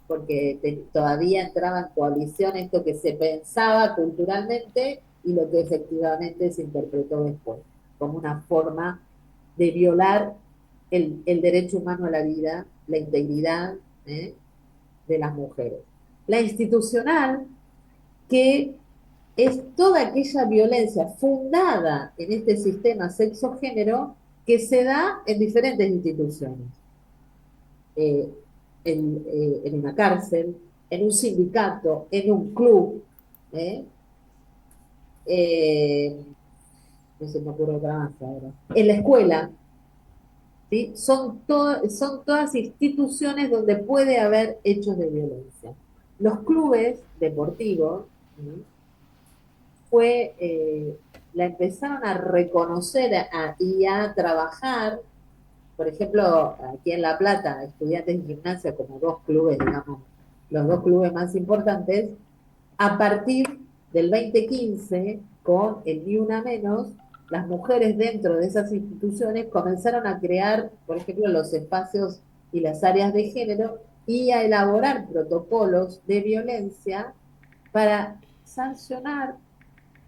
porque todavía entraba en coalición esto que se pensaba culturalmente y lo que efectivamente se interpretó después, como una forma de violar el derecho humano a la vida, la integridad, ¿eh? De las mujeres. La institucional, que es toda aquella violencia fundada en este sistema sexo-género que se da en diferentes instituciones. Eh, en una cárcel, en un sindicato, en un club, ¿eh? No se me ocurre otra más ahora, en la escuela, ¿sí? Son todas instituciones donde puede haber hechos de violencia. Los clubes deportivos, ¿sí? La empezaron a reconocer y a trabajar. Por ejemplo, aquí en La Plata, Estudiantes de Gimnasia, como dos clubes, digamos, los dos clubes más importantes, a partir del 2015, con el Ni Una Menos, las mujeres dentro de esas instituciones comenzaron a crear, por ejemplo, los espacios y las áreas de género y a elaborar protocolos de violencia para sancionar,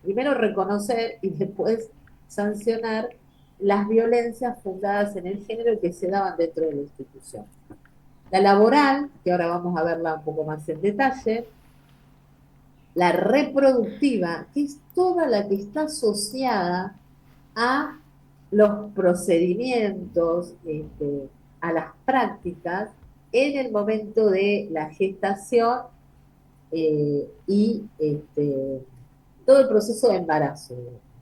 primero reconocer y después sancionar las violencias fundadas en el género que se daban dentro de la institución. La laboral, que ahora vamos a verla un poco más en detalle, la reproductiva, que es toda la que está asociada a los procedimientos, a las prácticas en el momento de la gestación y todo el proceso de embarazo,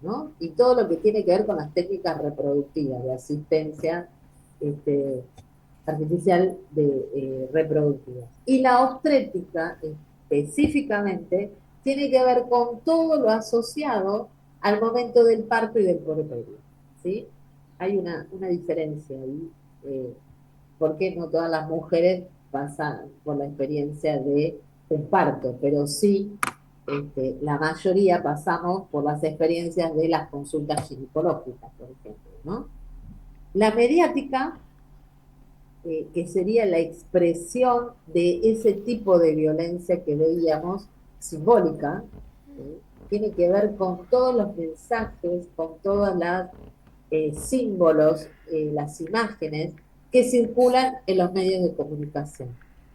¿no? Y todo lo que tiene que ver con las técnicas reproductivas, de asistencia artificial reproductiva. Y la obstétrica, específicamente, tiene que ver con todo lo asociado al momento del parto y del puerperio, ¿sí? Hay una diferencia ahí, porque no todas las mujeres pasan por la experiencia de un parto, pero sí la mayoría pasamos por las experiencias de las consultas ginecológicas, por ejemplo, ¿no? La mediática, que sería la expresión de ese tipo de violencia que veíamos, simbólica, tiene que ver con todos los mensajes, con todos los símbolos, las imágenes que circulan en los medios de comunicación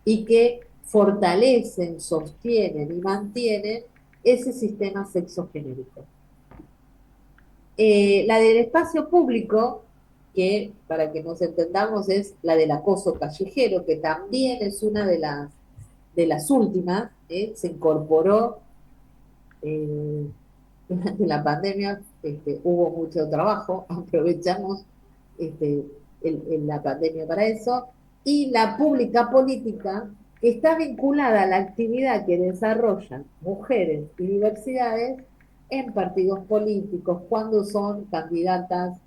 y que fortalecen, sostienen y mantienen ese sistema sexogenérico. La del espacio público, que para que nos entendamos es la del acoso callejero, que también es una de las últimas, se incorporó durante la pandemia, hubo mucho trabajo, aprovechamos la pandemia para eso, y la pública política, que está vinculada a la actividad que desarrollan mujeres y diversidades en partidos políticos, cuando son candidatas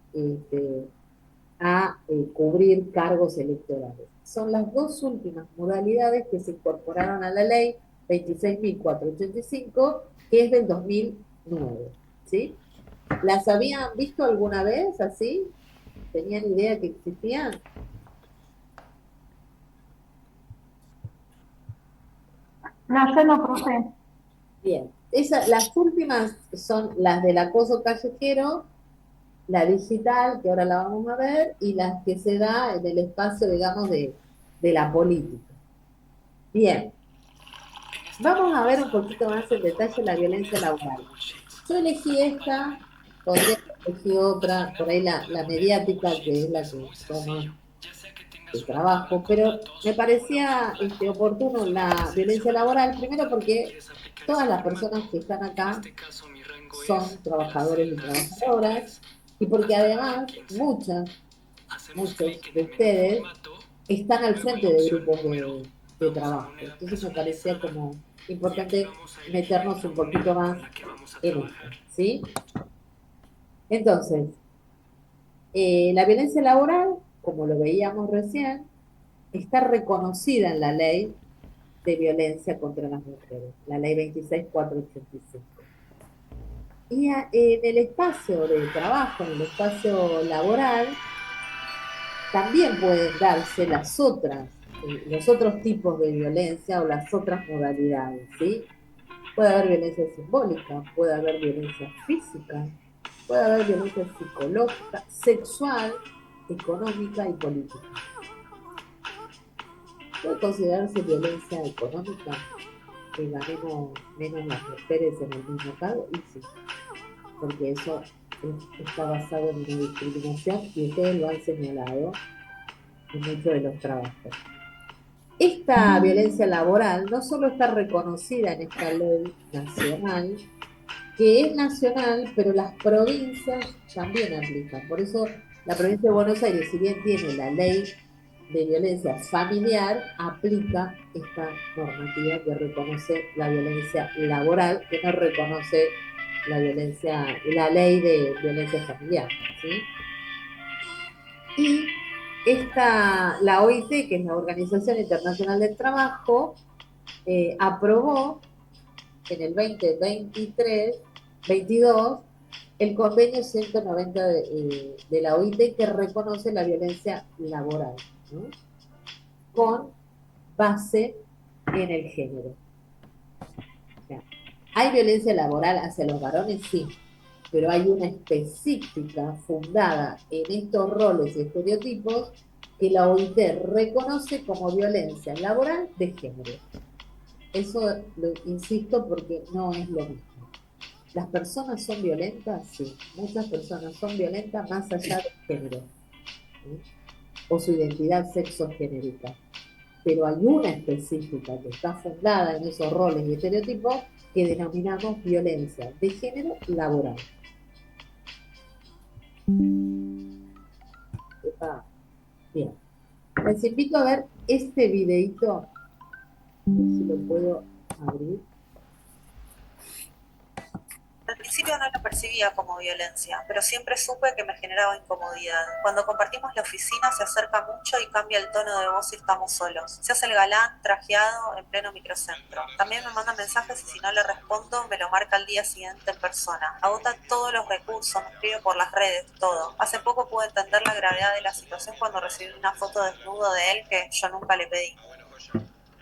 a cubrir cargos electorales. Son las dos últimas modalidades que se incorporaron a la ley 26.485, que es del 2009, ¿sí? ¿Las habían visto alguna vez así? ¿Tenían idea que existían?
No, yo no, profe.
Bien. Las últimas son las del acoso callejero, la digital, que ahora la vamos a ver, y las que se da en el espacio, digamos, de la política. Bien. Vamos a ver un poquito más en detalle la violencia laboral. Yo elegí esta, podría elegir otra, por ahí la mediática, que es la que toma el trabajo, pero me parecía oportuno la violencia laboral, primero porque todas las personas que están acá son trabajadores y trabajadoras, y porque además muchos de ustedes están al frente de grupos de trabajo. Entonces me parecía como importante meternos un poquito más en esto, ¿sí? Entonces, la violencia laboral, como lo veíamos recién, está reconocida en la ley de violencia contra las mujeres, la ley 26.485. Y en el espacio de trabajo, en el espacio laboral, también pueden darse los otros tipos de violencia o las otras modalidades, ¿sí? Puede haber violencia simbólica, puede haber violencia física, puede haber violencia psicológica, sexual, económica y política. ¿Puede considerarse violencia económica que ganemos menos las mujeres en el mismo cargo? Y sí, porque eso está basado en una discriminación y ustedes lo han señalado en muchos de los trabajos. Esta violencia laboral no solo está reconocida en esta ley nacional, que es nacional, pero las provincias también aplican. Por eso la provincia de Buenos Aires, si bien tiene la ley de violencia familiar, aplica esta normativa que reconoce la violencia laboral, que no reconoce la ley de violencia familiar, ¿sí? Y la OIT, que es la Organización Internacional del Trabajo, aprobó en el 2022 el convenio 190 de la OIT, que reconoce la violencia laboral, ¿no? Con base en el género. O sea, ¿hay violencia laboral hacia los varones? Sí, pero hay una específica fundada en estos roles y estereotipos que la OIT reconoce como violencia laboral de género. Eso lo insisto porque no es lo mismo. ¿Las personas son violentas? Sí, muchas personas son violentas más allá del género, ¿sí? O su identidad sexogenérica. pero hay una específica que está fundada en esos roles y estereotipos que denominamos violencia de género laboral. Bien. Les invito a ver este videito, si lo puedo abrir.
Al principio no lo percibía como violencia, pero siempre supe que me generaba incomodidad. Cuando compartimos la oficina se acerca mucho y cambia el tono de voz si estamos solos. Se hace el galán, trajeado, en pleno microcentro. También me manda mensajes y si no le respondo me lo marca al día siguiente en persona. Agota todos los recursos, me escribe por las redes, todo. Hace poco pude entender la gravedad de la situación cuando recibí una foto desnudo de él que yo nunca le pedí.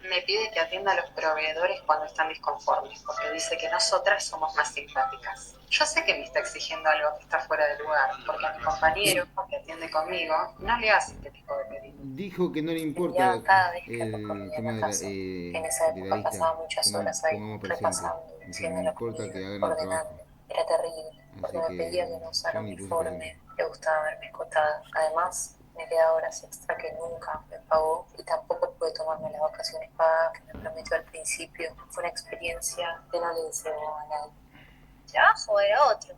Me pide que atienda a los proveedores cuando están disconformes, porque dice que nosotras somos más simpáticas. Yo sé que me está exigiendo algo que está fuera de lugar, porque a mi compañero, que atiende conmigo, no le hace este tipo de pedido.
Dijo que no le importa
Enviaba cada vez que
el
comía
tema
en
de
la casa. En esa
de
época
la
pasaba
lista,
muchas
que no
horas ahí,
pongamos presente.
repasando,
Dice,
haciendo
me
la
importa
comida,
que hagan el
ordenando.
trabajo.
Era terrible, porque
Así
me pedía que no usara
yo ni puse
uniforme,
presente.
le gustaba verme escotada. Además, me quedaba horas extra que nunca me pagó y tampoco pude tomarme las vacaciones pagadas que me prometió al principio. Fue una experiencia que no le deseo a nadie.
El trabajo era otro.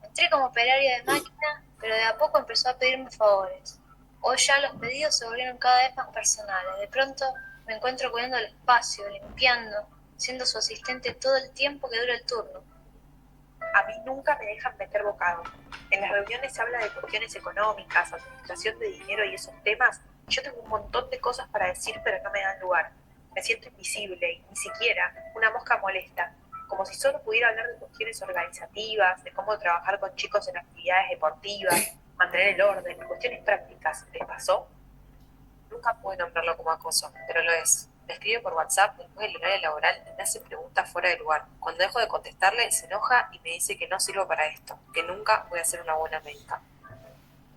Entré como operaria de máquina, pero de a poco empezó a pedirme favores. Hoy ya los pedidos se volvieron cada vez más personales. De pronto me encuentro cuidando el espacio, limpiando, siendo su asistente todo el tiempo que dura el turno.
A mí nunca me dejan meter bocado. En las reuniones se habla de cuestiones económicas, administración de dinero y esos temas. Yo tengo un montón de cosas para decir, pero no me dan lugar. Me siento invisible y ni siquiera una mosca molesta. Como si solo pudiera hablar de cuestiones organizativas, de cómo trabajar con chicos en actividades deportivas, mantener el orden, cuestiones prácticas. ¿Les pasó? Nunca pude nombrarlo como acoso, pero lo es. Me escribe por WhatsApp después del horario laboral y me hace preguntas fuera de lugar. Cuando dejo de contestarle, se enoja y me dice que no sirvo para esto, que nunca voy a ser una buena médica.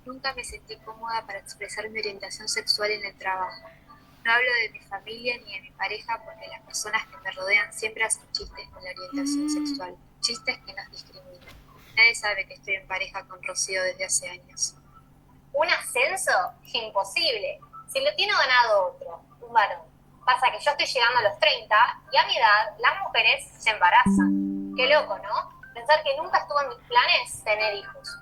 Nunca me sentí cómoda para expresar mi orientación sexual en el trabajo. No hablo de mi familia ni de mi pareja porque las personas que me rodean siempre hacen chistes con la orientación sexual, chistes que nos discriminan. Nadie sabe que estoy en pareja con Rocío desde hace años.
¿Un ascenso? Imposible. Si lo tiene ganado otro, un varón. Pasa que yo estoy llegando a los 30 y a mi edad las mujeres se embarazan. Qué loco, ¿no? Pensar que nunca estuvo en mis planes tener hijos.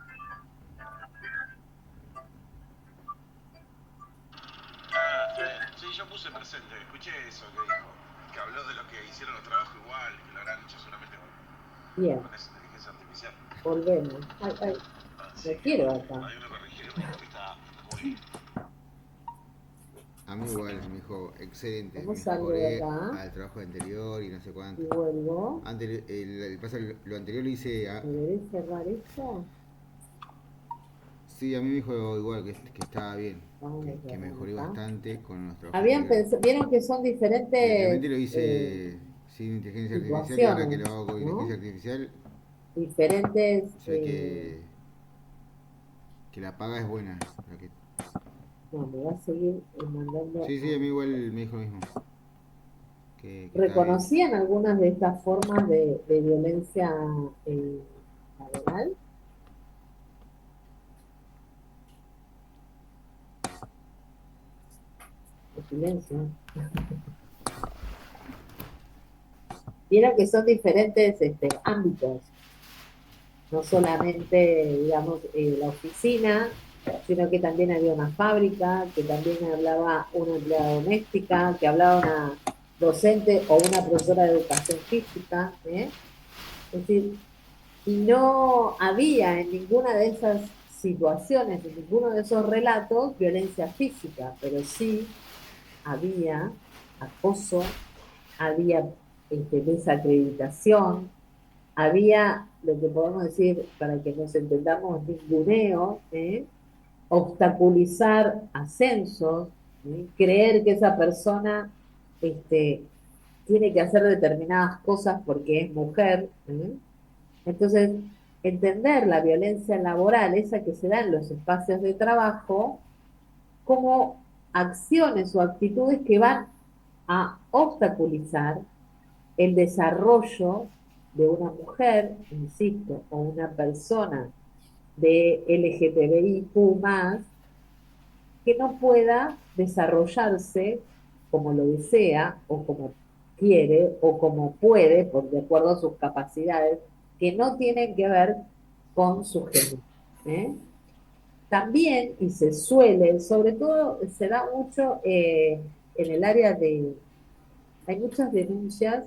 Sí, yo puse presente, escuché eso que dijo, que habló de lo que hicieron los trabajos igual, que lo habrán hecho solamente
Bien.
con esa inteligencia artificial.
Volvemos. Ay, lo quiero acá.
Ahí uno corrigió, que está muy bien.
A mí igual me dijo, excelente,
¿Cómo salgo de acá?
al trabajo anterior y no sé cuánto.
Y vuelvo.
Antes, lo anterior lo hice
¿Me debes cerrar esto?
Sí, a mí me dijo igual que estaba bien,
Vamos a
que mejoré
acá.
bastante con los trabajos
Habían
anteriores.
vieron que son diferentes
Realmente lo hice sin inteligencia artificial y ahora que lo hago con
¿no?
inteligencia artificial,
diferentes
sé que la paga es buena.
no, me va a seguir mandando.
Sí, a mí igual me dijo lo mismo. Que
¿Reconocían algunas de estas formas de violencia laboral? De silencio. Vieron que son diferentes ámbitos, no solamente, digamos, la oficina, sino que también había una fábrica, que también hablaba una empleada doméstica, que hablaba una docente o una profesora de educación física, ¿eh? Es decir, y no había en ninguna de esas situaciones, en ninguno de esos relatos, violencia física, pero sí había acoso, había desacreditación, había lo que podemos decir, para que nos entendamos, ninguneo, obstaculizar ascensos, creer que esa persona tiene que hacer determinadas cosas porque es mujer. Entonces, entender la violencia laboral, esa que se da en los espacios de trabajo, como acciones o actitudes que van a obstaculizar el desarrollo de una mujer, insisto, o una persona de LGTBIQ+, que no pueda desarrollarse como lo desea o como quiere o como puede, de acuerdo a sus capacidades, que no tienen que ver con su género. ¿Eh? También, y se suele, sobre todo se da mucho en el área hay muchas denuncias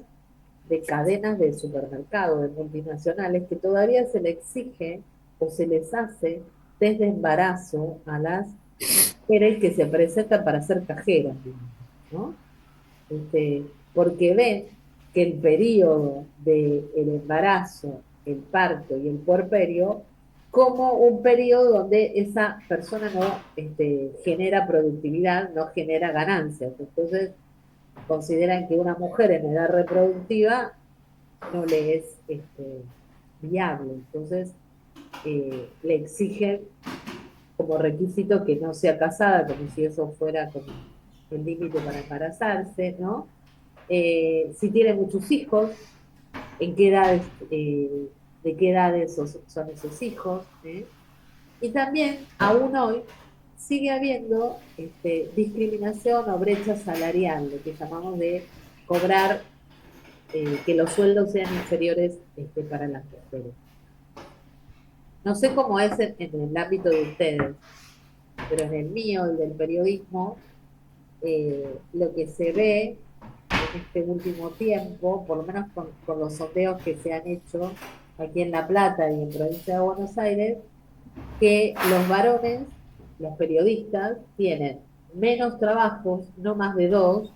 de cadenas de supermercados, de multinacionales, que todavía se le exige o se les hace desde embarazo a las mujeres que se presentan para ser cajeras, digamos, ¿no? Porque ven que el periodo del embarazo, el parto y el puerperio como un periodo donde esa persona no genera productividad, no genera ganancias. Entonces consideran que una mujer en edad reproductiva no le es viable. Entonces le exigen como requisito que no sea casada, como si eso fuera como el límite para embarazarse, ¿no? Si tiene muchos hijos, en qué edades, de qué edades son esos hijos, ¿eh? Y también, aún hoy, sigue habiendo discriminación o brecha salarial, lo que llamamos de cobrar, que los sueldos sean inferiores para las mujeres. No sé cómo es en el ámbito de ustedes, pero en el mío, el del periodismo, lo que se ve en este último tiempo, por lo menos con los sondeos que se han hecho aquí en La Plata y en provincia de Buenos Aires, que los varones, los periodistas, tienen menos trabajos, no más de 2,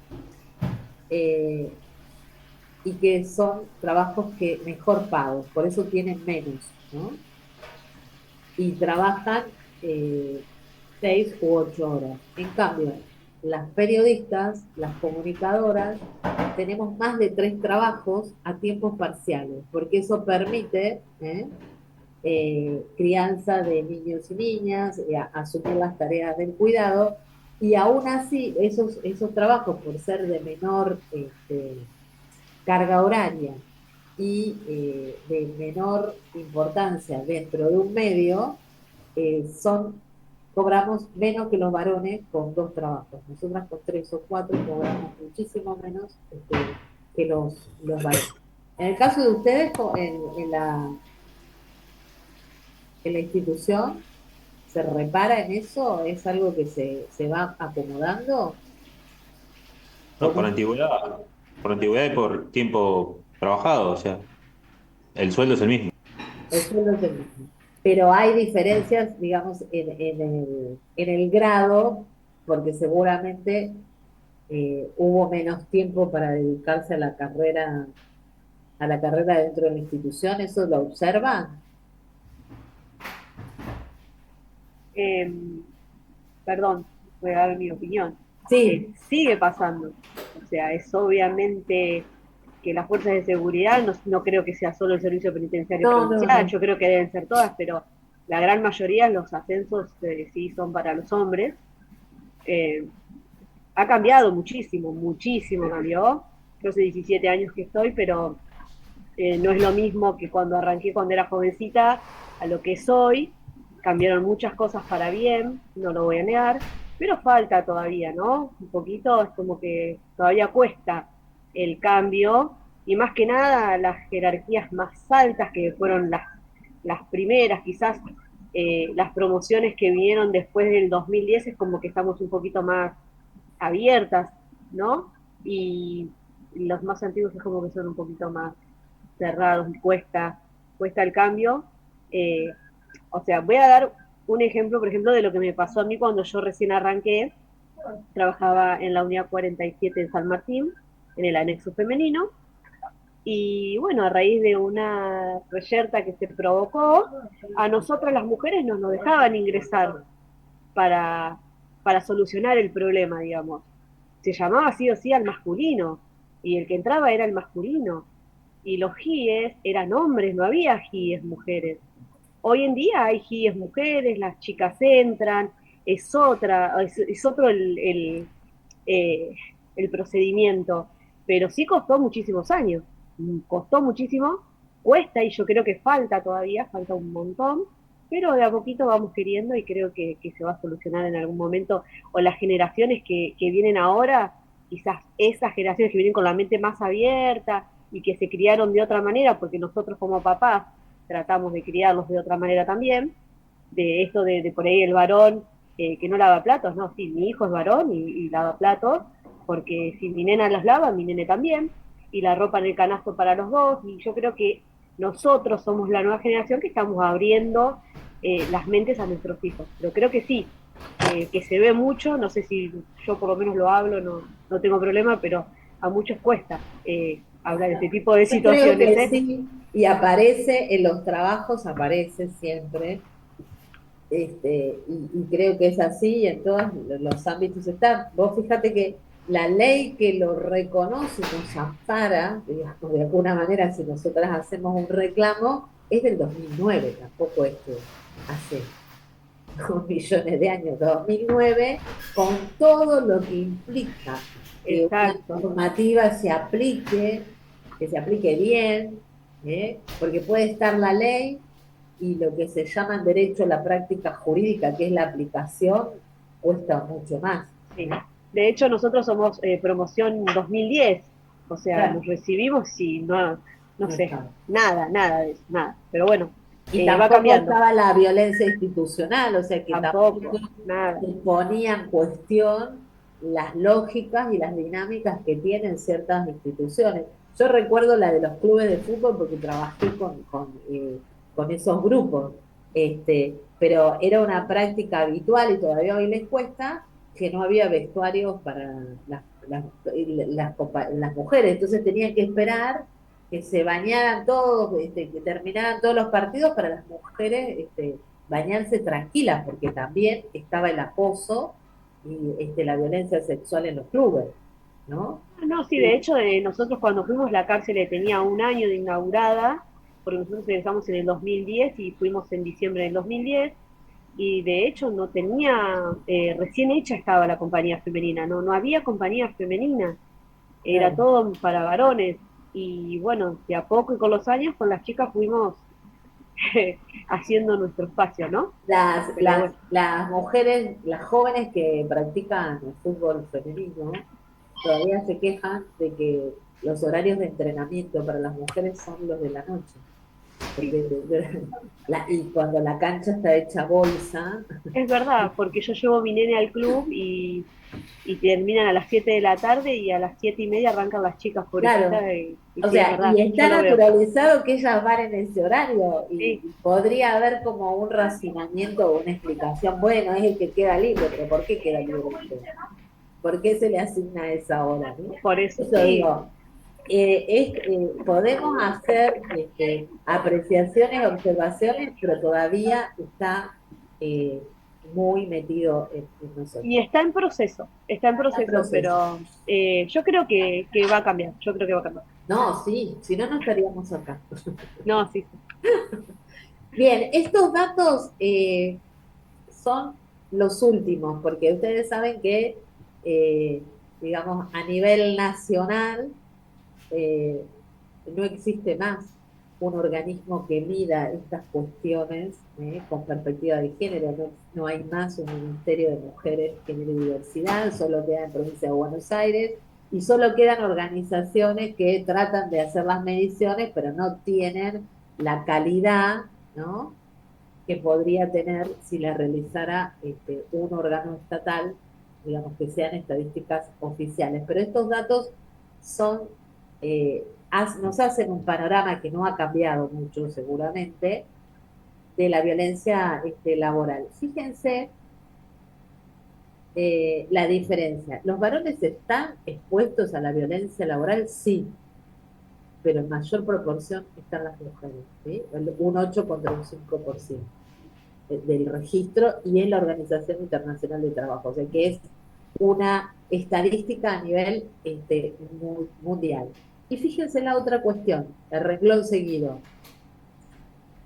y que son trabajos que mejor pagos, por eso tienen menos, ¿no? Y trabajan 6 u 8 horas. En cambio, las periodistas, las comunicadoras, tenemos más de 3 trabajos a tiempos parciales, porque eso permite crianza de niños y niñas, asumir las tareas del cuidado, y aún así esos trabajos, por ser de menor carga horaria y de menor importancia dentro de un medio, cobramos menos que los varones con 2 trabajos. Nosotras con 3 o 4 cobramos muchísimo menos que los varones. En el caso de ustedes, en la institución, ¿se repara en eso? ¿Es algo que se va acomodando?
No, por antigüedad y por tiempo trabajado, o sea, el sueldo es el mismo.
El sueldo es el mismo. Pero hay diferencias, digamos, en el grado, porque seguramente hubo menos tiempo para dedicarse a la carrera dentro de la institución. ¿Eso lo observan?
Perdón, voy a dar mi opinión.
Sí.
Sigue pasando. O sea, es obviamente que las fuerzas de seguridad, no creo que sea solo el servicio penitenciario provincial, yo creo que deben ser todas, pero la gran mayoría, los ascensos sí son para los hombres. Ha cambiado muchísimo, muchísimo cambió. Yo hace 17 años que estoy, pero no es lo mismo que cuando arranqué cuando era jovencita a lo que soy. Cambiaron muchas cosas para bien, no lo voy a negar, pero falta todavía, ¿no? Un poquito, es como que todavía cuesta el cambio, y más que nada las jerarquías más altas, que fueron las primeras, quizás las promociones que vinieron después del 2010, es como que estamos un poquito más abiertas, ¿no? Y los más antiguos es como que son un poquito más cerrados, cuesta el cambio. O sea, voy a dar un ejemplo, por ejemplo, de lo que me pasó a mí cuando yo recién arranqué. Trabajaba en la unidad 47 en San Martín, en el anexo femenino, y bueno, a raíz de una reyerta que se provocó, a nosotras las mujeres no nos dejaban ingresar para solucionar el problema, digamos. Se llamaba sí o sí al masculino, y el que entraba era el masculino, y los GIEs eran hombres, no había GIEs mujeres. Hoy en día hay GIEs mujeres, las chicas entran, es otro el procedimiento, pero sí costó muchísimos años, costó muchísimo, cuesta, y yo creo que falta todavía, falta un montón, pero de a poquito vamos queriendo, y creo que se va a solucionar en algún momento, o las generaciones que vienen ahora quizás esas generaciones que vienen con la mente más abierta y que se criaron de otra manera, porque nosotros como papás tratamos de criarlos de otra manera también, de esto de por ahí el varón que no lava platos, no, sí, mi hijo es varón y lava platos, porque si mi nena los lava, mi nene también, y la ropa en el canasto para los dos, y yo creo que nosotros somos la nueva generación que estamos abriendo las mentes a nuestros hijos, pero creo que sí, que se ve mucho, no sé si yo por lo menos lo hablo, no tengo problema, pero a muchos cuesta hablar de este tipo de
Yo creo
situaciones.
que sí, y aparece en los trabajos, aparece siempre, y creo que es así, y en todos los ámbitos está. Vos fíjate que la ley que lo reconoce, nos ampara, digamos, de alguna manera, si nosotras hacemos un reclamo, es del 2009, tampoco es que hace millones de años, 2009, con todo lo que implica que una normativa se aplique, que se aplique bien, porque puede estar la ley y lo que se llama en derecho la práctica jurídica, que es la aplicación, cuesta mucho más.
Sí. De hecho, nosotros somos promoción 2010, o sea,
Claro.
nos recibimos y no sé, nada de eso, nada. Pero bueno,
Y
va
tampoco
cambiando.
estaba la violencia institucional, o sea que
Tampoco,
se ponía en cuestión las lógicas y las dinámicas que tienen ciertas instituciones. Yo recuerdo la de los clubes de fútbol porque trabajé con esos grupos, pero era una práctica habitual y todavía hoy les cuesta que no había vestuarios para las mujeres, entonces tenían que esperar que se bañaran todos, que terminaran todos los partidos para las mujeres bañarse tranquilas, porque también estaba el acoso y la violencia sexual en los clubes, ¿no?
No, sí, de hecho, nosotros cuando fuimos la cárcel tenía un año de inaugurada, porque nosotros empezamos en el 2010 y fuimos en diciembre del 2010, y de hecho no tenía, recién hecha estaba la compañía femenina, no había compañía femenina, era
Claro.
todo para varones, y bueno, de a poco y con los años con las chicas fuimos haciendo nuestro espacio, ¿no?
Las mujeres, las jóvenes que practican el fútbol femenino, todavía se quejan de que los horarios de entrenamiento para las mujeres son los de la noche. Y cuando la cancha está hecha bolsa.
Es verdad, porque yo llevo mi nene al club y terminan a las 7 de la tarde y a las 7:30 arrancan las chicas pobrecitas.
Claro.
Y
O
sí, es
sea,
verdad,
y está
yo lo veo.
naturalizado que ellas van en ese horario y podría haber como un racionamiento o una explicación. Bueno, es el que queda libre, pero ¿por qué queda libre usted? ¿Por qué se le asigna esa hora? ¿no?
Por eso
digo, podemos hacer apreciaciones, observaciones, pero todavía está muy metido en nosotros.
Y está en proceso, pero yo creo que va a cambiar,
No, sí, si no, no estaríamos acá.
No, sí.
Bien, estos datos son los últimos, porque ustedes saben que, digamos, a nivel nacional no existe más un organismo que mida estas cuestiones con perspectiva de género, no hay más un Ministerio de Mujeres, Género y Diversidad, solo queda en Provincia de Buenos Aires, y solo quedan organizaciones que tratan de hacer las mediciones, pero no tienen la calidad, ¿no?, que podría tener si la realizara un órgano estatal, digamos, que sean estadísticas oficiales. Pero estos datos son, nos hacen un panorama que no ha cambiado mucho seguramente, de la violencia laboral. Fíjense la diferencia. ¿Los varones están expuestos a la violencia laboral? Sí, pero en mayor proporción están las mujeres, ¿sí? Un 8 contra un 5% del registro, y es la Organización Internacional de Trabajo, o sea que es una estadística a nivel mundial. Y fíjense la otra cuestión, el renglón seguido.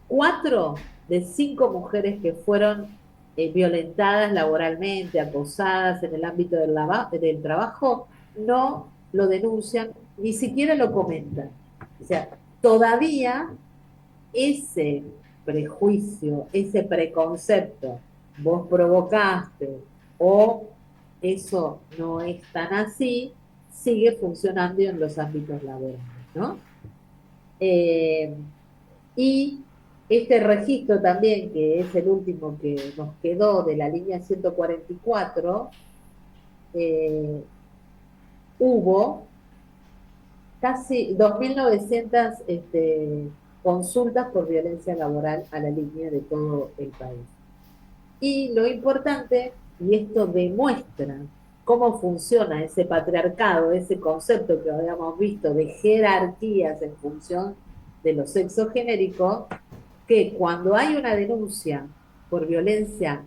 4 de 5 mujeres que fueron violentadas laboralmente, acosadas en el ámbito del trabajo, no lo denuncian, ni siquiera lo comentan. O sea, todavía ese prejuicio, ese preconcepto, vos provocaste o eso no es tan así, sigue funcionando en los ámbitos laborales, ¿no? Y este registro también, que es el último que nos quedó de la línea 144, hubo casi 2.900 consultas por violencia laboral a la línea de todo el país. Y lo importante, y esto demuestra cómo funciona ese patriarcado, ese concepto que habíamos visto de jerarquías en función de los sexos genéricos, que cuando hay una denuncia por violencia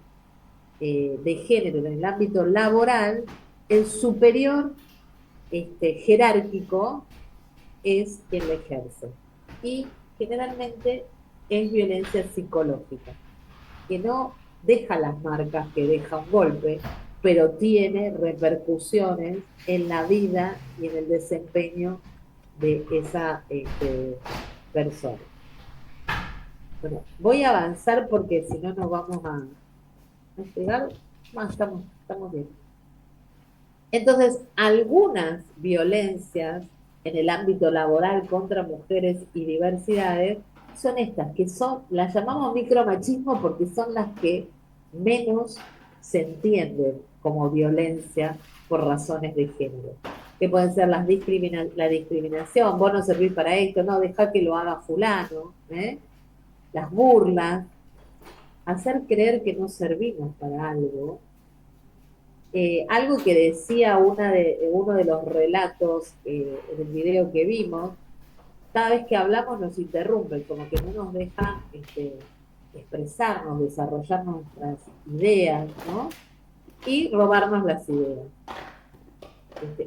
de género en el ámbito laboral, el superior jerárquico es quien la ejerce. Y generalmente es violencia psicológica, que no deja las marcas que deja un golpe, pero tiene repercusiones en la vida y en el desempeño de esa persona. Bueno, voy a avanzar porque si no nos vamos a llegar. Estamos bien. Entonces, algunas violencias en el ámbito laboral contra mujeres y diversidades son estas, que son, las llamamos micromachismo porque son las que menos se entienden como violencia por razones de género, que pueden ser la discriminación, vos no servís para esto, no, dejá que lo haga fulano, las burlas, hacer creer que no servimos para algo. Algo que decía uno de los relatos en el video que vimos, cada vez que hablamos nos interrumpen, como que no nos dejan expresarnos, desarrollar nuestras ideas, ¿no? Y robarnos las ideas.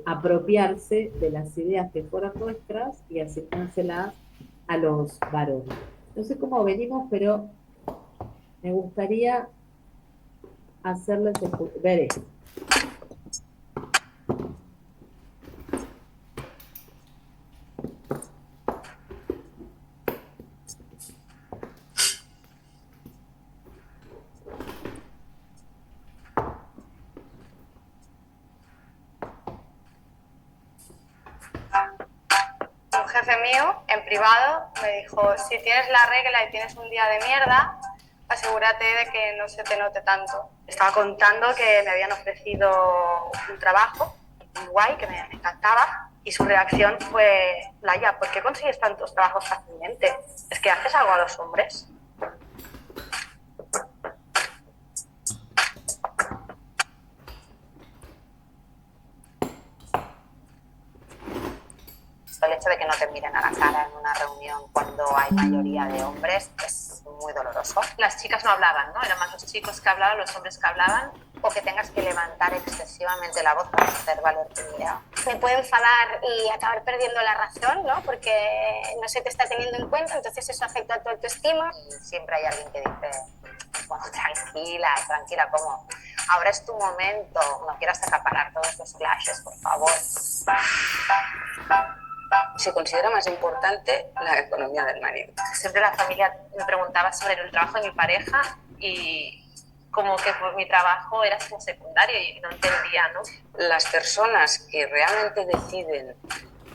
Apropiarse de las ideas que fueron nuestras y asignárselas a los varones. No sé cómo venimos, pero me gustaría hacerles ver esto.
Un jefe mío, en privado, me dijo, si tienes la regla y tienes un día de mierda, asegúrate de que no se te note tanto. Estaba contando que me habían ofrecido un trabajo muy guay, que me encantaba, y su reacción fue, Laia, ¿por qué consigues tantos trabajos fácilmente? ¿Es que haces algo a los hombres?
El hecho de que no te miren a la cara en una reunión cuando hay mayoría de hombres es muy doloroso.
Las chicas no hablaban, ¿no? Eran más los chicos que hablaban, los hombres que hablaban.
O que tengas que levantar excesivamente la voz para hacer valer tu idea.
Me puede enfadar y acabar perdiendo la razón, ¿no? Porque no se te está teniendo en cuenta, entonces eso afecta a tu autoestima.
Y siempre hay alguien que dice, bueno, tranquila, ¿cómo? Ahora es tu momento, no quieras acaparar todos los clashes, por favor.
Se considera más importante la economía del marido.
Siempre la familia me preguntaba sobre el trabajo de mi pareja y como que mi trabajo era como secundario y no entendía, ¿no?
Las personas que realmente deciden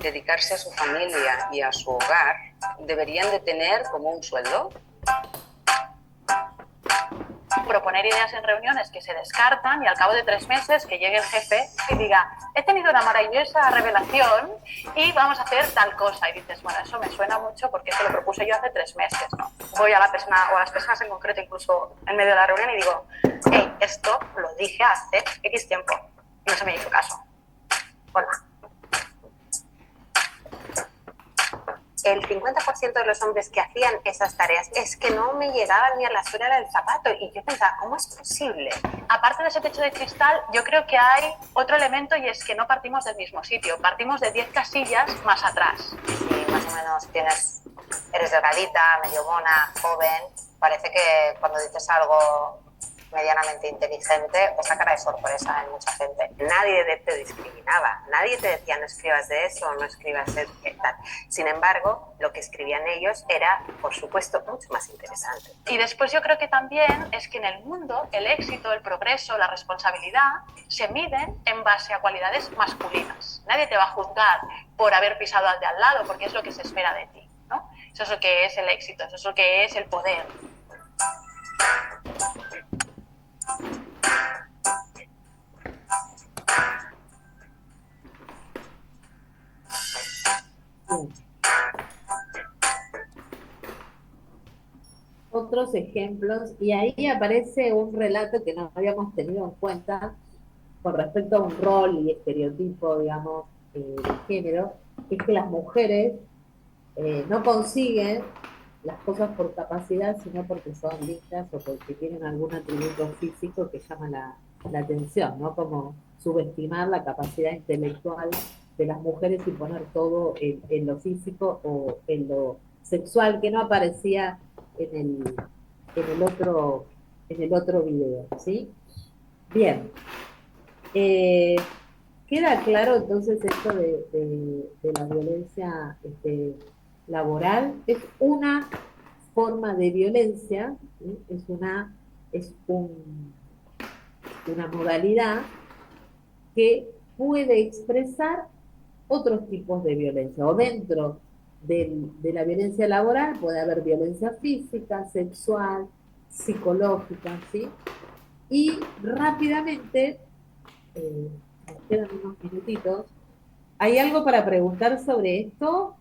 dedicarse a su familia y a su hogar deberían de tener como un sueldo.
Proponer ideas en reuniones que se descartan y al cabo de 3 meses que llegue el jefe y diga, he tenido una maravillosa revelación y vamos a hacer tal cosa. Y dices, bueno, eso me suena mucho porque eso lo propuse yo hace 3 meses, ¿no? Voy a la persona o a las personas en concreto, incluso en medio de la reunión, y digo, hey, esto lo dije hace X tiempo y no se me hizo caso. Hola.
El 50% de los hombres que hacían esas tareas es que no me llegaban ni a la suela del zapato y yo pensaba, ¿cómo es posible?
Aparte de ese techo de cristal, yo creo que hay otro elemento y es que no partimos del mismo sitio, partimos de 10 casillas más atrás.
Si más o menos eres delgadita, medio mona, joven, parece que cuando dices algo
medianamente inteligente o sacara de sorpresa en mucha gente. Nadie te discriminaba, nadie te decía no escribas de eso, no escribas de tal. Sin embargo, lo que escribían ellos era, por supuesto, mucho más interesante.
Y después yo creo que también es que en el mundo el éxito, el progreso, la responsabilidad se miden en base a cualidades masculinas. Nadie te va a juzgar por haber pisado al de al lado, porque es lo que se espera de ti, ¿no? Eso es lo que es el éxito, eso es lo que es el poder.
Otros ejemplos, y ahí aparece un relato que no habíamos tenido en cuenta con respecto a un rol y estereotipo, digamos, de género, que es que las mujeres no consiguen las cosas por capacidad, sino porque son lindas o porque tienen algún atributo físico que llama la atención, ¿no? Como subestimar la capacidad intelectual de las mujeres y poner todo en lo físico o en lo sexual, que no aparecía en el otro video, ¿sí? Bien. Queda claro entonces esto de la violencia laboral. Es una forma de violencia, ¿sí? Es una modalidad que puede expresar otros tipos de violencia, o dentro de la violencia laboral puede haber violencia física, sexual, psicológica, ¿sí? Y rápidamente, nos quedan unos minutitos, ¿hay algo para preguntar sobre esto?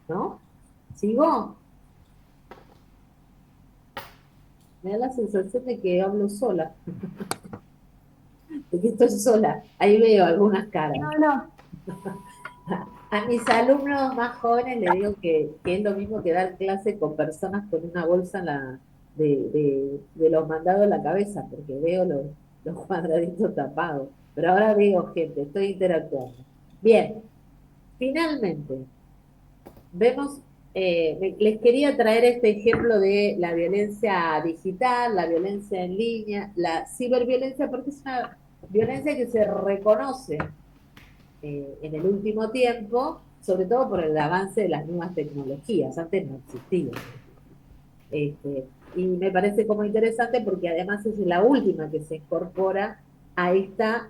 ¿No? ¿Sigo? Me da la sensación de que hablo sola. De que estoy sola. Ahí veo algunas caras.
No.
A mis alumnos más jóvenes les digo que es lo mismo que dar clase con personas con una bolsa de los mandados en la cabeza, porque veo los cuadraditos tapados. Pero ahora veo gente, estoy interactuando. Bien, finalmente, vemos, les quería traer este ejemplo de la violencia digital, la violencia en línea, la ciberviolencia, porque es una violencia que se reconoce en el último tiempo, sobre todo por el avance de las nuevas tecnologías. Antes no existían. Y me parece como interesante porque además es la última que se incorpora a esta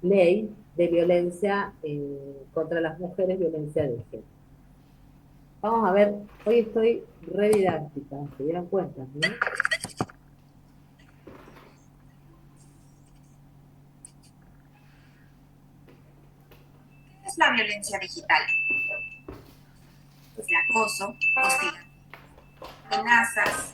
ley de violencia contra las mujeres, violencia de género. Vamos a ver, hoy estoy re didáctica, ¿se dieron cuenta? ¿No?
¿Qué es la violencia digital? Es el acoso, hostigamiento, amenazas,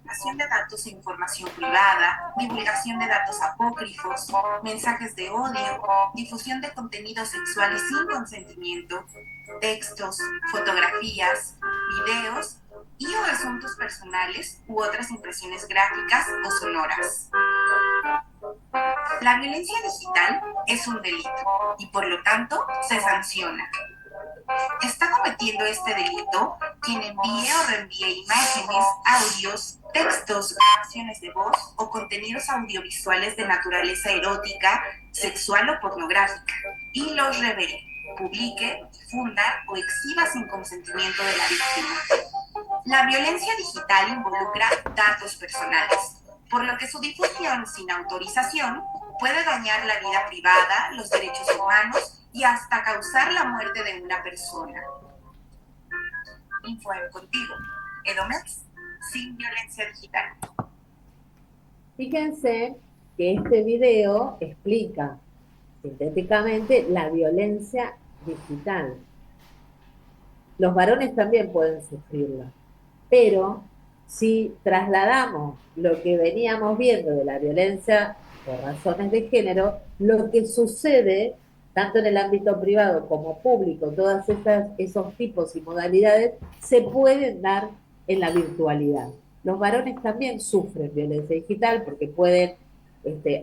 divulgación de datos e información privada, divulgación de datos apócrifos, mensajes de odio, difusión de contenidos sexuales sin consentimiento, textos, fotografías, videos y o asuntos personales u otras impresiones gráficas o sonoras. La violencia digital es un delito y por lo tanto se sanciona. Está cometiendo este delito quien envíe o reenvíe imágenes, audios, textos, grabaciones de voz o contenidos audiovisuales de naturaleza erótica, sexual o pornográfica y los revele, publique, difunda o exhiba sin consentimiento de la víctima. La violencia digital involucra datos personales, por lo que su difusión sin autorización puede dañar la vida privada, los derechos humanos y hasta causar la muerte de una persona. Info contigo. Edomex, sin violencia digital.
Fíjense que este video explica sintéticamente la violencia digital. Los varones también pueden sufrirla, pero si trasladamos lo que veníamos viendo de la violencia por razones de género, lo que sucede tanto en el ámbito privado como público, todos esos tipos y modalidades se pueden dar en la virtualidad. Los varones también sufren violencia digital porque pueden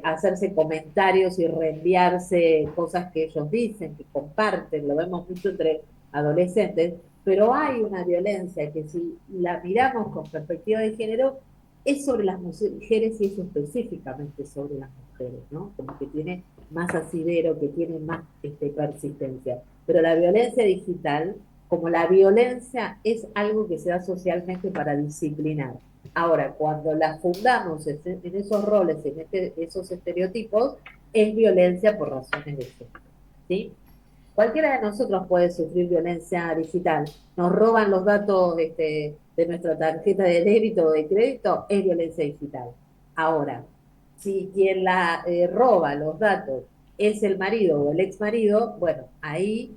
hacerse comentarios y reenviarse cosas que ellos dicen, que comparten, lo vemos mucho entre adolescentes, pero hay una violencia que si la miramos con perspectiva de género, es sobre las mujeres y es específicamente sobre las mujeres, ¿no? Como que tiene más asidero, que tiene más persistencia. Pero la violencia digital, como la violencia es algo que se da socialmente para disciplinar. Ahora, cuando la fundamos en esos roles, en esos estereotipos, es violencia por razones de género, ¿sí? Cualquiera de nosotros puede sufrir violencia digital. Nos roban los datos de nuestra tarjeta de débito o de crédito, es violencia digital. Ahora, si quien la roba los datos es el marido o el ex marido, bueno, ahí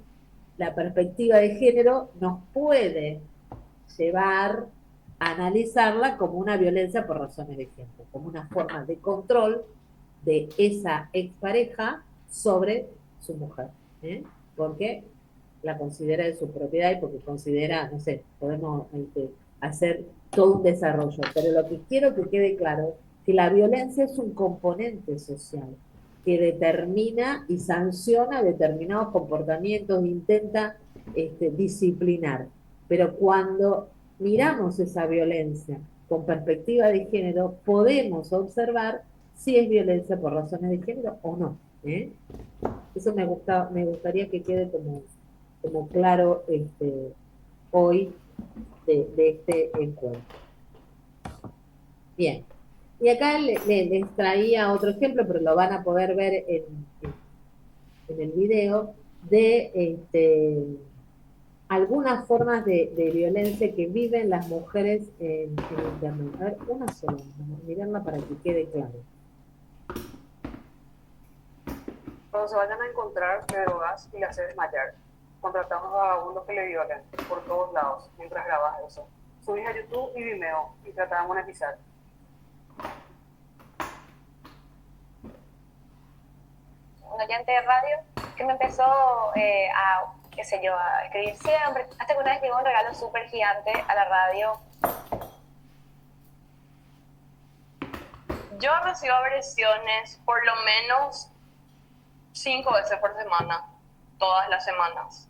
la perspectiva de género nos puede llevar a analizarla como una violencia por razones de género, como una forma de control de esa expareja sobre su mujer, ¿eh? Porque la considera de su propiedad y porque considera, no sé, podemos hacer todo un desarrollo, pero lo que quiero que quede claro que la violencia es un componente social que determina y sanciona determinados comportamientos, intenta disciplinar, pero cuando miramos esa violencia con perspectiva de género, podemos observar si es violencia por razones de género o no, ¿eh? Eso me gustaría que quede como claro hoy de este encuentro. Bien, y acá les traía otro ejemplo, pero lo van a poder ver en el video, de algunas formas de violencia que viven las mujeres en Internet. A ver, una sola, mirenla para que quede claro.
Cuando se vayan a encontrar, te drogas y le haces desmayar. Contratamos a vagabundos que le violen por todos lados mientras grabas eso. Subís a YouTube y Vimeo y tratás de monetizar.
Un oyente de radio que me empezó qué sé yo, a escribir siempre, hasta que una vez llegó un regalo súper gigante a la radio.
Yo recibo agresiones por lo menos 5 veces por semana, todas las semanas.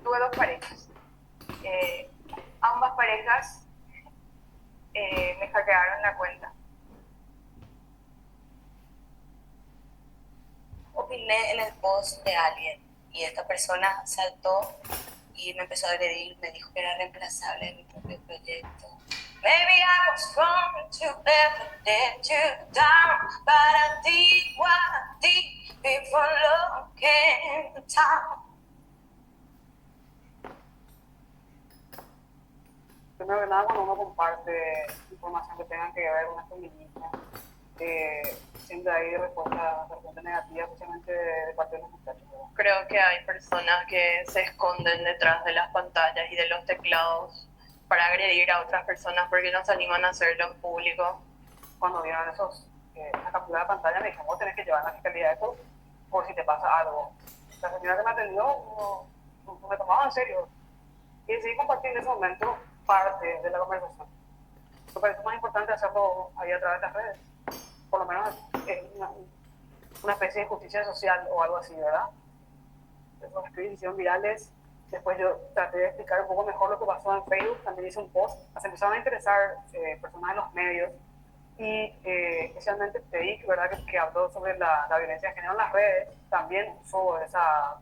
Tuve 2 parejas. Ambas parejas me hackearon la cuenta.
Opiné en el post de alguien y esta persona saltó y me empezó a agredir, me dijo que era reemplazable en mi propio proyecto. Maybe I was wrong to ever let you down, but I did what I did before love came to town.
Primero que nada, cuando uno comparte información que tenga que ver con una feminista, siempre hay respuestas bastante negativas, especialmente de parte de los muchachos.
Creo que hay personas que se esconden detrás de las pantallas y de los teclados para agredir a otras personas porque no se animan a hacerlo en público.
Cuando vieron esa captura de pantalla me dijeron, vos tenés que llevar a la fiscalía de esto por si te pasa algo. La señora que me atendió no me tomaba en serio y decidí compartir en ese momento parte de la conversación. Me parece más importante hacerlo ahí a través de las redes. Por lo menos es una especie de justicia social o algo así, ¿verdad? Los tweets hicieron virales. Después yo traté de explicar un poco mejor lo que pasó en Facebook. También hice un post. Se empezaron a interesar personas de los medios y especialmente TEDIC, ¿verdad? Que habló sobre la violencia de género en las redes. También usó esa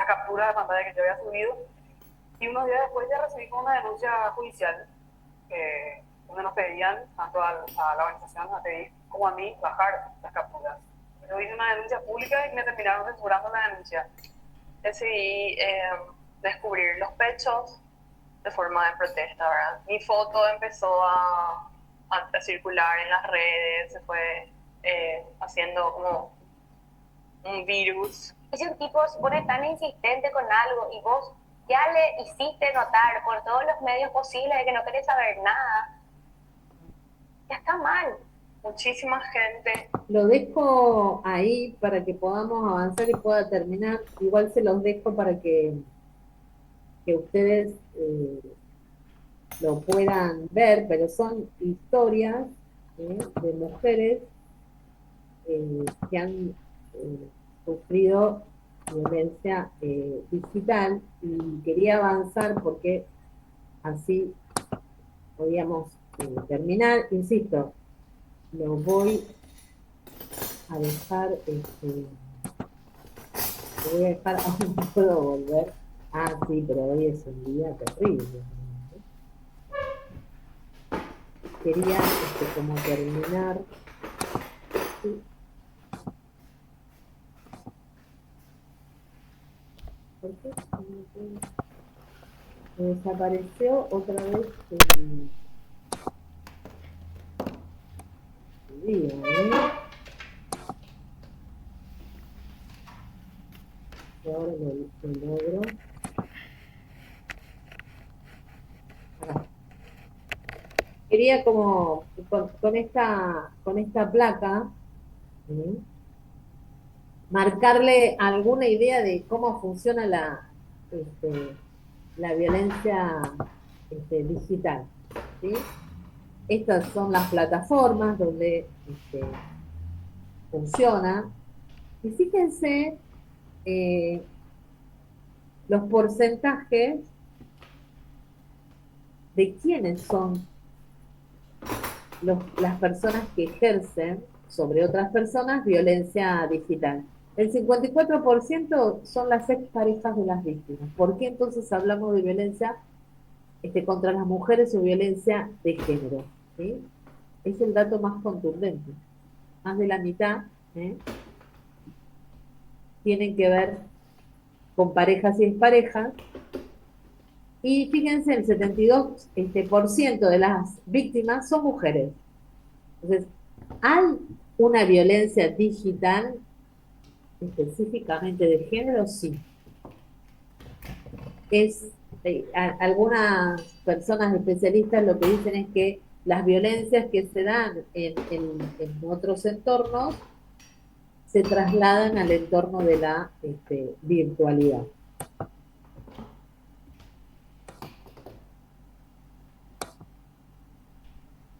captura de pantalla que yo había subido. Y unos días después ya recibí una denuncia judicial donde nos pedían tanto a la organización, a TEDIC, como a mí, bajar las capturas. Yo hice una denuncia pública y me terminaron censurando la denuncia.
Decidí descubrir los pechos de forma de protesta, ¿verdad? Mi foto empezó a circular en las redes, se fue haciendo como un virus.
Si un tipo se pone tan insistente con algo y vos ya le hiciste notar por todos los medios posibles de que no querés saber nada, ya está mal.
Muchísima gente.
Lo dejo ahí para que podamos avanzar y pueda terminar. Igual se los dejo para que ustedes lo puedan ver, pero son historias de mujeres que han sufrido violencia digital, y quería avanzar porque así podíamos terminar. Insisto, lo voy a dejar, lo voy a dejar, aún no puedo volver. Ah, sí, pero hoy es un día terrible. Quería como terminar. Sí. ¿Por qué? Me desapareció otra vez el día, Y ahora lo logro. Quería como con esta placa, ¿sí?, marcarle alguna idea de cómo funciona la violencia digital, ¿sí? Estas son las plataformas donde funciona. Y fíjense los porcentajes de quiénes son las personas que ejercen sobre otras personas violencia digital. El 54% son las exparejas de las víctimas. ¿Por qué entonces hablamos de violencia contra las mujeres o violencia de género? ¿Sí? Es el dato más contundente. Más de la mitad tienen que ver con parejas y exparejas. Y fíjense, el 72% de las víctimas son mujeres. Entonces, ¿hay una violencia digital específicamente de género? Sí. Algunas personas especialistas lo que dicen es que las violencias que se dan en otros entornos se trasladan al entorno de la virtualidad.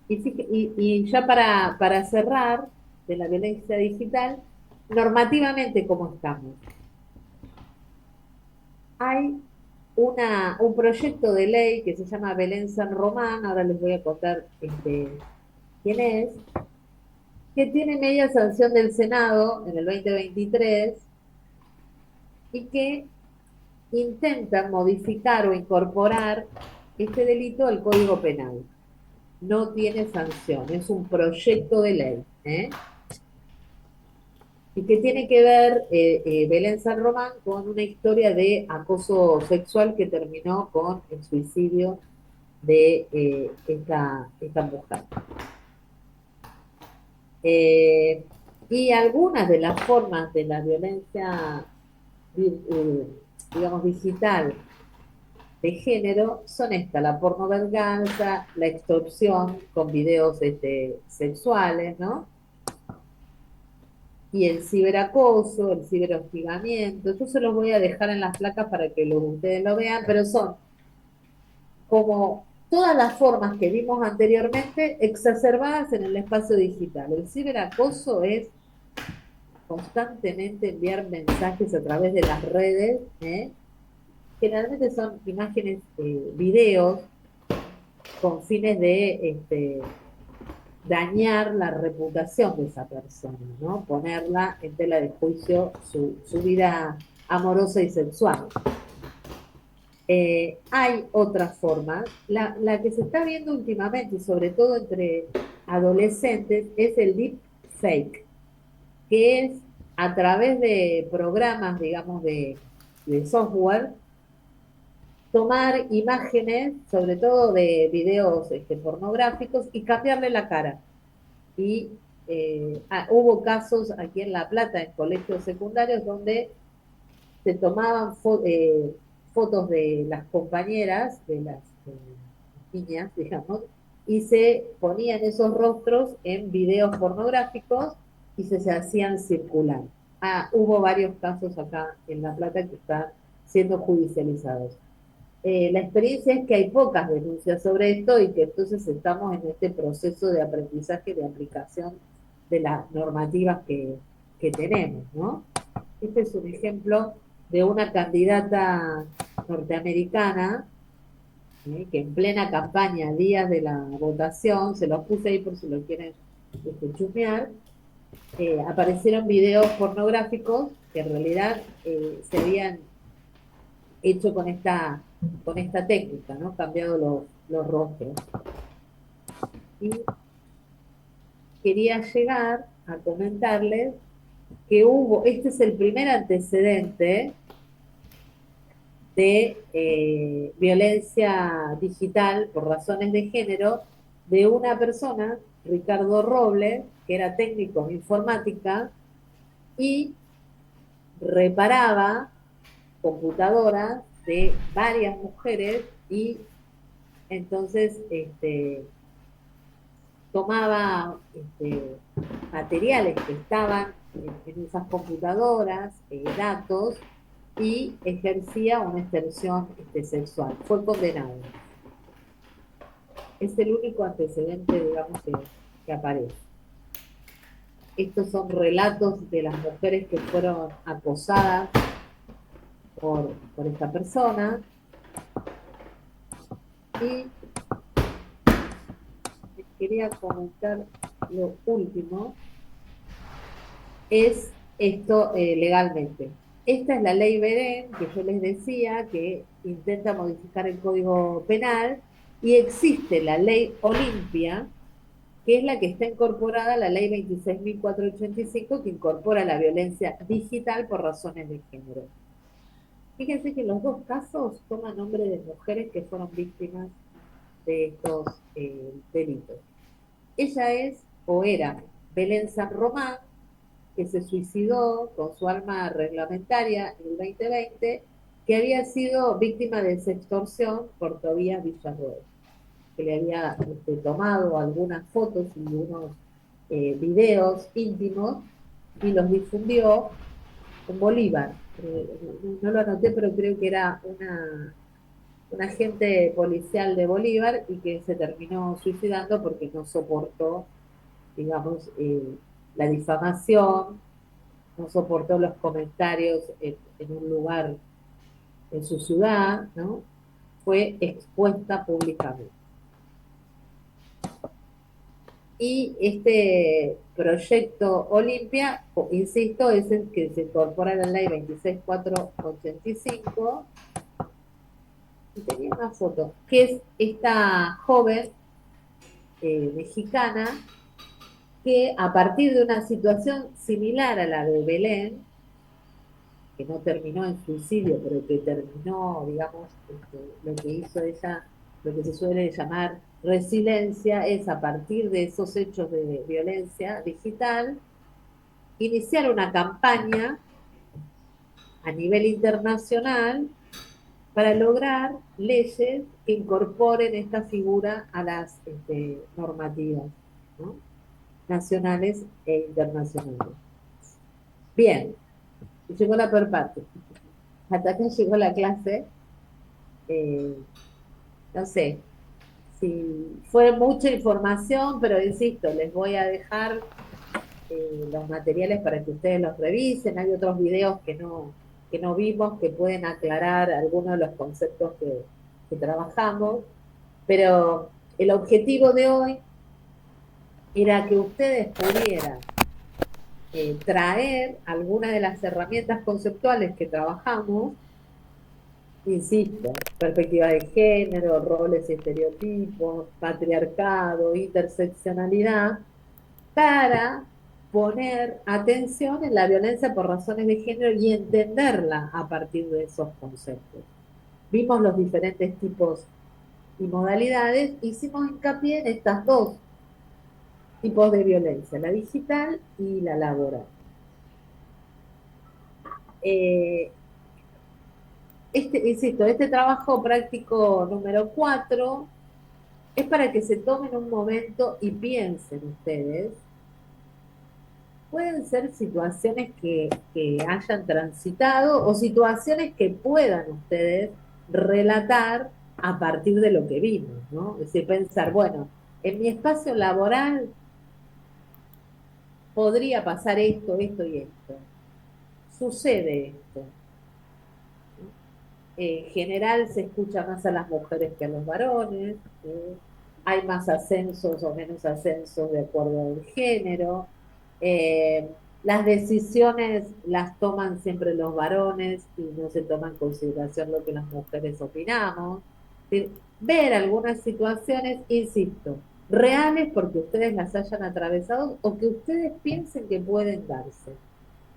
Y ya para cerrar de la violencia digital, normativamente, ¿cómo estamos? Hay un proyecto de ley que se llama Belén San Román, ahora les voy a contar quién es, que tiene media sanción del Senado en el 2023 y que intenta modificar o incorporar este delito al Código Penal. No tiene sanción, es un proyecto de ley, y que tiene que ver, Belén San Román, con una historia de acoso sexual que terminó con el suicidio de esta mujer. Y algunas de las formas de la violencia, digamos, digital de género son estas: la pornovenganza, la extorsión con videos sexuales, ¿no? Y el ciberacoso, el ciberhostigamiento. Yo se los voy a dejar en las placas para que ustedes lo vean, pero son como todas las formas que vimos anteriormente exacerbadas en el espacio digital. El ciberacoso es constantemente enviar mensajes a través de las redes, generalmente son imágenes, videos, con fines de dañar la reputación de esa persona, ¿no? Ponerla en tela de juicio su vida amorosa y sexual. Hay otras formas. La que se está viendo últimamente, y sobre todo entre adolescentes, es el deepfake, que es a través de programas, digamos, de software, tomar imágenes, sobre todo de videos pornográficos, y cambiarle la cara. Y hubo casos aquí en La Plata, en colegios secundarios, donde se tomaban fotos de las compañeras, de las niñas, digamos, y se ponían esos rostros en videos pornográficos y se hacían circular. Hubo varios casos acá en La Plata que están siendo judicializados. La experiencia es que hay pocas denuncias sobre esto y que entonces estamos en este proceso de aprendizaje, de aplicación de las normativas que tenemos, ¿no? Este es un ejemplo de una candidata norteamericana que en plena campaña, días de la votación, se los puse ahí por si lo quieren chusmear, aparecieron videos pornográficos que en realidad se habían hecho con esta técnica, ¿no? Cambiado los rostros. Y quería llegar a comentarles que este es el primer antecedente de violencia digital por razones de género de una persona, Ricardo Robles, que era técnico en informática y reparaba computadoras de varias mujeres y entonces tomaba materiales que estaban en esas computadoras, datos, y ejercía una extensión sexual. Fue condenado. Es el único antecedente, digamos, que aparece. Estos son relatos de las mujeres que fueron acosadas por esta persona. Y les quería comentar lo último, es esto legalmente. Esta es la ley Belén, que yo les decía, que intenta modificar el Código Penal, y existe la ley Olimpia, que es la que está incorporada a la ley 26.485, que incorpora la violencia digital por razones de género. Fíjense que en los dos casos toma nombre de mujeres que fueron víctimas de estos delitos. Ella es, o era, Belén San Román, que se suicidó con su arma reglamentaria en el 2020, que había sido víctima de sextorsión por Tobías Villarroel, que le había tomado algunas fotos y unos videos íntimos y los difundió en Bolívar. No lo anoté, pero creo que era un agente policial de Bolívar y que se terminó suicidando porque no soportó, digamos, la difamación, no soportó los comentarios en un lugar en su ciudad, ¿no? Fue expuesta públicamente. Y este proyecto Olimpia, insisto, es el que se incorpora en la ley 26.485, y tenía una foto, que es esta joven mexicana que a partir de una situación similar a la de Belén, que no terminó en suicidio, pero que terminó, digamos, lo que hizo ella, lo que se suele llamar resiliencia, es a partir de esos hechos de violencia digital, iniciar una campaña a nivel internacional para lograr leyes que incorporen esta figura a las normativas, ¿no? Nacionales e internacionales. Bien, llegó la peor parte. Hasta acá llegó la clase. No sé si fue mucha información, pero insisto, les voy a dejar los materiales para que ustedes los revisen. Hay otros videos que no vimos que pueden aclarar algunos de los conceptos que trabajamos, pero el objetivo de hoy era que ustedes pudieran traer algunas de las herramientas conceptuales que trabajamos, insisto, perspectiva de género, roles y estereotipos, patriarcado, interseccionalidad, para poner atención en la violencia por razones de género y entenderla a partir de esos conceptos. Vimos los diferentes tipos y modalidades, hicimos hincapié en estas dos tipos de violencia, la digital y la laboral. Insisto, este trabajo práctico número 4 es para que se tomen un momento y piensen ustedes. Pueden ser situaciones que hayan transitado o situaciones que puedan ustedes relatar a partir de lo que vimos, ¿no? Es decir, pensar, bueno, en mi espacio laboral podría pasar esto, esto y esto. sucede esto. En general se escucha más a las mujeres que a los varones, hay más ascensos o menos ascensos de acuerdo al género, las decisiones las toman siempre los varones y no se toma en consideración lo que las mujeres opinamos. Ver algunas situaciones, insisto, reales porque ustedes las hayan atravesado o que ustedes piensen que pueden darse.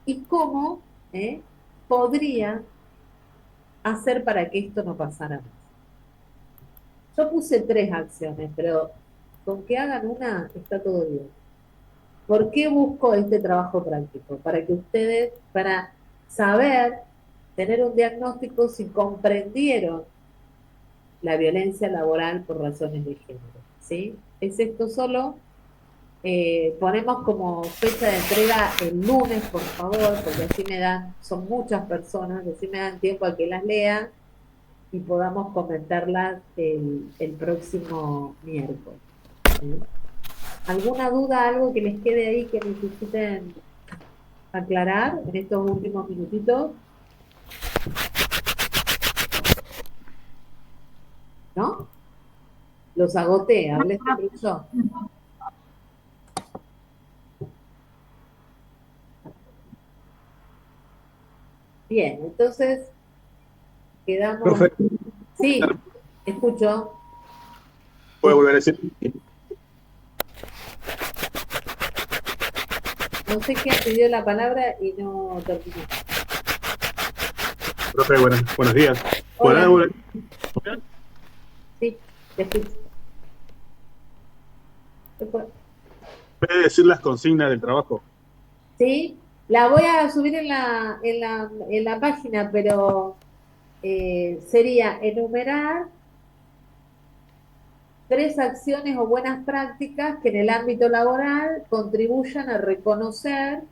Y cómo podría hacer para que esto no pasara más. Yo puse 3 acciones, pero con que hagan una está todo bien. ¿Por qué busco este trabajo práctico? Para que ustedes, para saber, tener un diagnóstico si comprendieron la violencia laboral por razones de género, ¿sí? Es esto solo. Ponemos como fecha de entrega el lunes, por favor, porque así son muchas personas, así me dan tiempo a que las lean y podamos comentarlas el próximo miércoles. ¿Sí? ¿Alguna duda, algo que les quede ahí que necesiten aclarar en estos últimos minutitos? ¿No? Los agoté, hablé sobre yo. Bien, entonces quedamos.
Profe.
Sí, escucho.
¿Puedo volver a decir?
No sé quién pidió la palabra y no terminó.
Profe, buenos días.
Hola.
¿Puedo?
Sí, te escucho.
¿Puede decir las consignas del trabajo?
Sí, la voy a subir en la página, pero sería enumerar 3 acciones o buenas prácticas que en el ámbito laboral contribuyan a reconocer,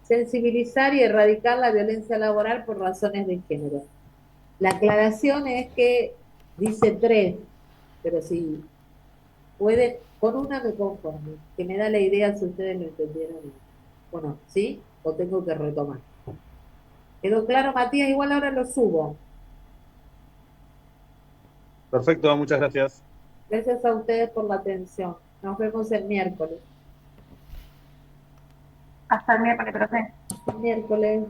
sensibilizar y erradicar la violencia laboral por razones de género. La aclaración es que dice 3, pero si puede, con una me conformo, que me da la idea si ustedes lo entendieron. Bueno, ¿sí? ¿O tengo que retomar? ¿Quedó claro, Matías? Igual ahora lo subo.
Perfecto, muchas gracias.
Gracias a ustedes por la atención. Nos vemos el miércoles.
Hasta el miércoles, profe.
El miércoles.